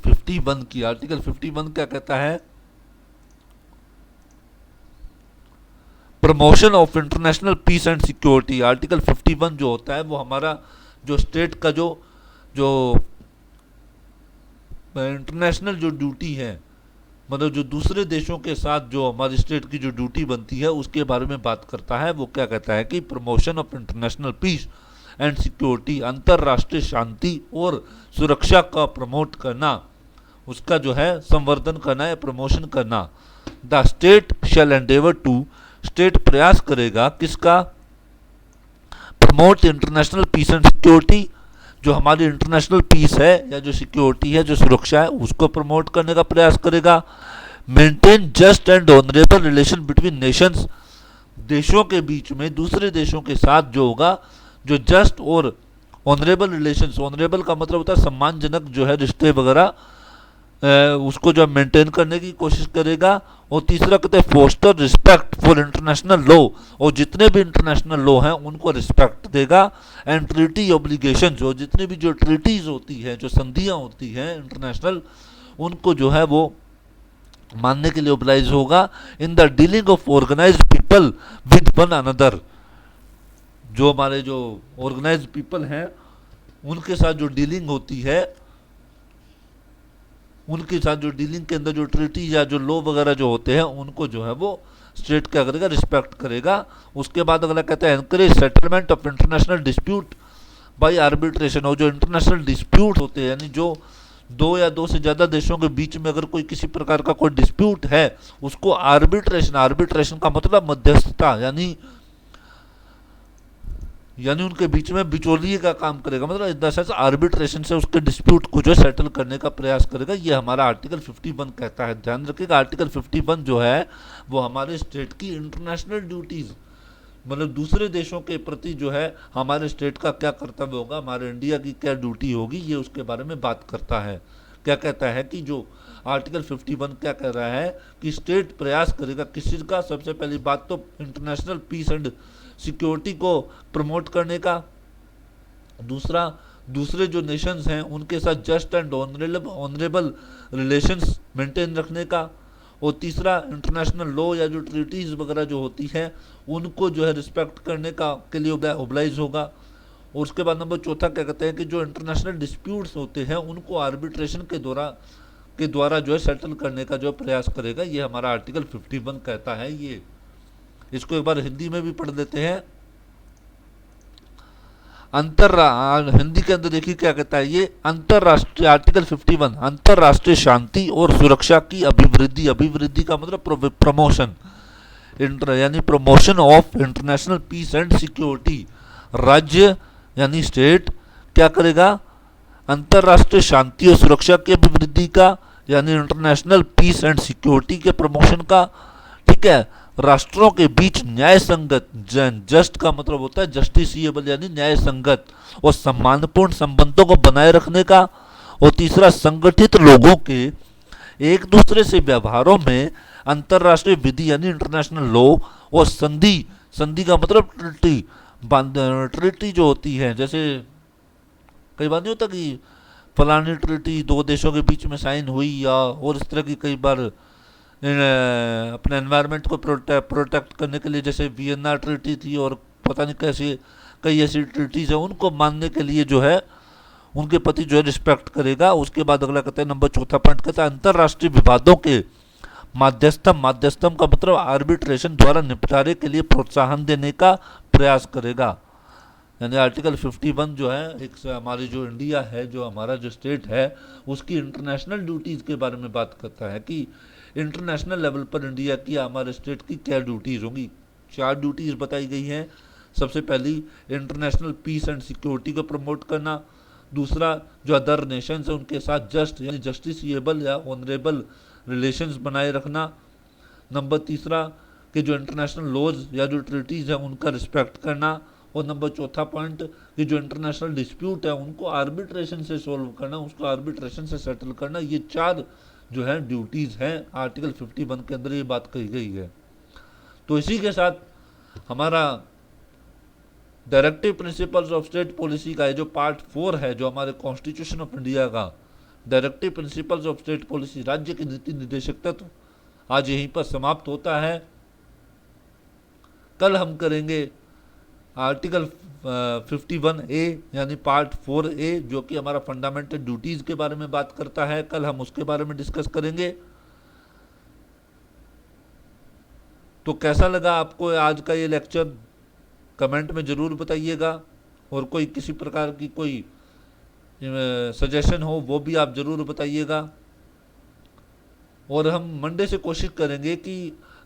Speaker 1: 51 की। आर्टिकल 51 क्या कहता है? Promotion of international peace and security. Article 51 जो होता है वो हमारा जो स्टेट का जो इंटरनेशनल जो ड्यूटी है, मतलब जो दूसरे देशों के साथ जो हमारी स्टेट की जो ड्यूटी बनती है उसके बारे में बात करता है। वो क्या कहता है कि promotion of international peace and security, अंतर्राष्ट्रीय शांति और सुरक्षा का प्रमोट करना, उसका जो है संवर्धन करना या प्रमोशन करना। The state shall endeavour to, state प्रयास करेगा किसका, promote international peace and security, जो हमारी इंटरनेशनल पीस है या जो सिक्योरिटी है, जो सुरक्षा है, उसको प्रमोट करने का प्रयास करेगा। Maintain just and honourable relation between Nations, देशों के बीच में दूसरे देशों के साथ जो होगा जो जस्ट और ऑनरेबल रिलेशंस, ऑनरेबल का मतलब होता है सम्मानजनक जो है रिश्ते वगैरह, उसको जो मेंटेन करने की कोशिश करेगा। और तीसरा कहते हैं foster respect for international law, और जितने भी इंटरनेशनल लॉ हैं उनको रिस्पेक्ट देगा। एंड ट्रीटी ऑब्लिगेशंस, और जितनी भी जो ट्रीटीज होती हैं, जो संधियां होती हैं इंटरनेशनल, उनको जो है वो मानने के लिए ओब्लाइज होगा। In the dealing of organised people with one another, जो हमारे जो ऑर्गेनाइज्ड पीपल हैं उनके साथ जो डीलिंग होती है, उनके साथ जो डीलिंग के अंदर जो ट्रीटी या जो लॉ वगैरह जो होते हैं उनको जो है वो स्टेट क्या करेगा, रिस्पेक्ट करेगा। उसके बाद अगला कहता है encourage settlement of international dispute by arbitration, और जो इंटरनेशनल डिस्प्यूट होते हैं यानी जो दो या दो से ज़्यादा देशों के बीच में अगर कोई किसी प्रकार का कोई डिस्प्यूट है उसको आर्बिट्रेशन, आर्बिट्रेशन का मतलब मध्यस्थता, यानी उनके बीच में बिचौलिए का काम करेगा, मतलब इन द सेंस आर्बिट्रेशन से उसके डिस्प्यूट को जो सेटल करने का प्रयास करेगा। ये हमारा आर्टिकल 51 कहता है। ध्यान रखिएगा आर्टिकल 51 जो है वो हमारे स्टेट की इंटरनेशनल ड्यूटीज, मतलब दूसरे देशों के प्रति जो है हमारे स्टेट का क्या कर्तव्य होगा, हमारे इंडिया की क्या ड्यूटी होगी, ये उसके बारे में बात करता है। क्या कहता है कि जो आर्टिकल 51 क्या कह रहा है कि स्टेट प्रयास करेगा किस चीज़ का, सबसे पहली बात तो इंटरनेशनल पीस एंड सिक्योरिटी को प्रमोट करने का, दूसरा दूसरे जो नेशंस हैं उनके साथ just and honourable relations maintain रखने का, और तीसरा इंटरनेशनल लॉ या जो ट्रीटीज़ वगैरह जो होती हैं उनको जो है रिस्पेक्ट करने का के लिए ओब्लाइज होगा। और उसके बाद नंबर चौथा क्या कहते हैं कि जो इंटरनेशनल डिस्प्यूट्स होते हैं उनको आर्बिट्रेशन के द्वारा जो है सेटल करने का जो प्रयास करेगा। ये हमारा आर्टिकल 51 कहता है। ये इसको एक बार हिंदी में भी पढ़ लेते हैं। हिंदी के अंदर देखिए क्या कहता है ये अंतरराष्ट्रीय, आर्टिकल 51 अंतरराष्ट्रीय शांति और सुरक्षा की अभिवृद्धि, अभिवृद्धि का मतलब प्रमोशन, यानी promotion of international peace and security. राज्य यानी स्टेट क्या करेगा, अंतरराष्ट्रीय शांति और सुरक्षा की अभिवृद्धि का, यानी इंटरनेशनल पीस एंड सिक्योरिटी के प्रमोशन का। ठीक है, राष्ट्रों के बीच न्याय संगत, जस्ट का मतलब होता है जस्टिसिएबल यानी न्याय संगत और सम्मानपूर्ण संबंधों को बनाए रखने का। और तीसरा संगठित लोगों के एक दूसरे से व्यवहारों में अंतरराष्ट्रीय विधि यानी इंटरनेशनल लॉ और संधि, संधि का मतलब ट्रीटी, ट्रीटी जो होती है, जैसे कई बार नहीं होता कि फलानी ट्रीटी दो देशों के बीच में साइन हुई, या और इस तरह की कई बार अपने एनवायरनमेंट को प्रोटेक्ट करने के लिए, जैसे वियना ट्रीटी थी और पता नहीं कैसी कई ऐसी ट्रीटीज़ हैं, उनको मानने के लिए जो है उनके प्रति जो है रिस्पेक्ट करेगा। उसके बाद अगला कहते हैं नंबर चौथा पॉइंट कहता है अंतर्राष्ट्रीय विवादों के माध्यस्थम, माध्यस्थम का मतलब आर्बिट्रेशन द्वारा निपटारे के लिए प्रोत्साहन देने का प्रयास करेगा। यानी आर्टिकल 51 जो है एक हमारी जो इंडिया है, जो हमारा जो स्टेट है, उसकी इंटरनेशनल ड्यूटीज़ के बारे में बात करता है कि इंटरनेशनल लेवल पर इंडिया की, हमारे स्टेट की क्या ड्यूटीज़ होंगी। 4 ड्यूटीज़ बताई गई हैं। सबसे पहली इंटरनेशनल पीस एंड सिक्योरिटी को प्रमोट करना, दूसरा जो अदर नेशंस हैं उनके साथ जस्ट यानी जस्टिसिएबल या ऑनरेबल रिलेशंस बनाए रखना, नंबर तीसरा कि जो इंटरनेशनल लॉज या जो ट्रीटीज़ हैं उनका रिस्पेक्ट करना, और नंबर चौथा पॉइंट कि जो इंटरनेशनल डिस्प्यूट है उनको आर्बिट्रेशन से सॉल्व करना, उसको आर्बिट्रेशन से सेटल करना। ये 4 जो है ड्यूटीज़ हैं आर्टिकल 51 के अंदर ये बात कही गई है। तो इसी के साथ हमारा directive principles of state policy का जो पार्ट 4 है, जो हमारे कॉन्स्टिट्यूशन ऑफ इंडिया का directive principles of state policy, राज्य के नीति निर्देशक तत्व, आज यहीं पर समाप्त होता है। कल हम करेंगे आर्टिकल 51A यानी पार्ट 4A, जो कि हमारा फंडामेंटल ड्यूटीज़ के बारे में बात करता है। कल हम उसके बारे में डिस्कस करेंगे। तो कैसा लगा आपको आज का ये लेक्चर, कमेंट में ज़रूर बताइएगा। और कोई किसी प्रकार की कोई सजेशन हो वो भी आप ज़रूर बताइएगा। और हम मंडे से कोशिश करेंगे कि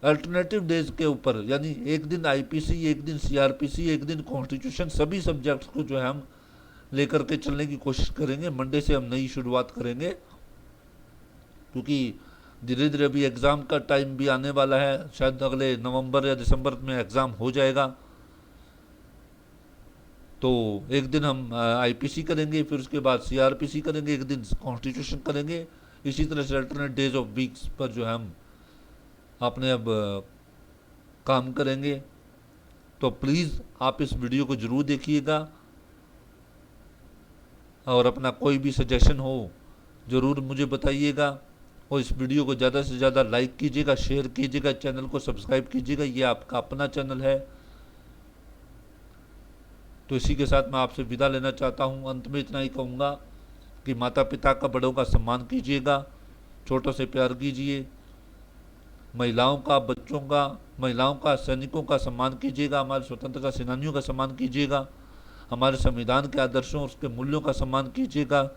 Speaker 1: अल्टरनेटिव डेज के ऊपर, यानी एक दिन आईपीसी, एक दिन सीआरपीसी, एक दिन कॉन्स्टिट्यूशन, सभी सब्जेक्ट्स को जो है हम लेकर के चलने की कोशिश करेंगे। मंडे से हम नई शुरुआत करेंगे, क्योंकि धीरे धीरे अभी एग्ज़ाम का टाइम भी आने वाला है। शायद अगले नवंबर या दिसंबर में एग्ज़ाम हो जाएगा। तो एक दिन हम आईपीसी करेंगे, फिर उसके बाद सीआरपीसी करेंगे, एक दिन कॉन्स्टिट्यूशन करेंगे। इसी तरह से अल्टरनेट डेज ऑफ वीक्स पर जो है हम अपने अब काम करेंगे। तो प्लीज़ आप इस वीडियो को ज़रूर देखिएगा, और अपना कोई भी सजेशन हो ज़रूर मुझे बताइएगा। और इस वीडियो को ज़्यादा से ज़्यादा लाइक कीजिएगा, शेयर कीजिएगा, चैनल को सब्सक्राइब कीजिएगा। ये आपका अपना चैनल है। तो इसी के साथ मैं आपसे विदा लेना चाहता हूँ। अंत में इतना ही कहूँगा कि माता पिता का, बड़ों का सम्मान कीजिएगा, छोटों से प्यार कीजिए, महिलाओं का, बच्चों का, महिलाओं का, सैनिकों का सम्मान कीजिएगा, हमारे स्वतंत्रता सेनानियों का सम्मान कीजिएगा, हमारे संविधान के आदर्शों और उसके मूल्यों का सम्मान कीजिएगा।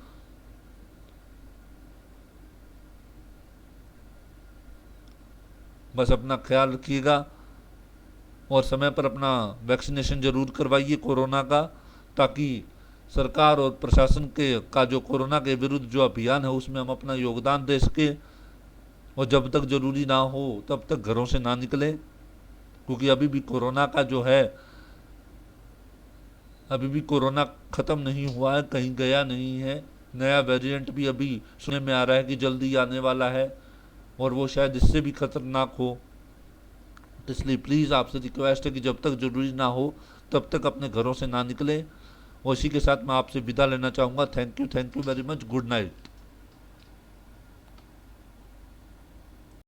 Speaker 1: बस अपना ख्याल रखिएगा, और समय पर अपना वैक्सीनेशन जरूर करवाइए कोरोना का, ताकि सरकार और प्रशासन के का जो कोरोना के विरुद्ध जो अभियान है उसमें हम अपना योगदान दे सके। और जब तक जरूरी ना हो तब तक घरों से ना निकलें, क्योंकि अभी भी कोरोना का जो है, अभी भी कोरोना ख़त्म नहीं हुआ है, कहीं गया नहीं है। नया वेरिएंट भी अभी सुनने में आ रहा है कि जल्दी आने वाला है, और वो शायद इससे भी खतरनाक हो। इसलिए प्लीज़ आपसे रिक्वेस्ट है कि जब तक ज़रूरी ना हो तब तक अपने घरों से ना निकलें। और इसी के साथ मैं आपसे विदा लेना चाहूँगा। Thank you very much. Good night.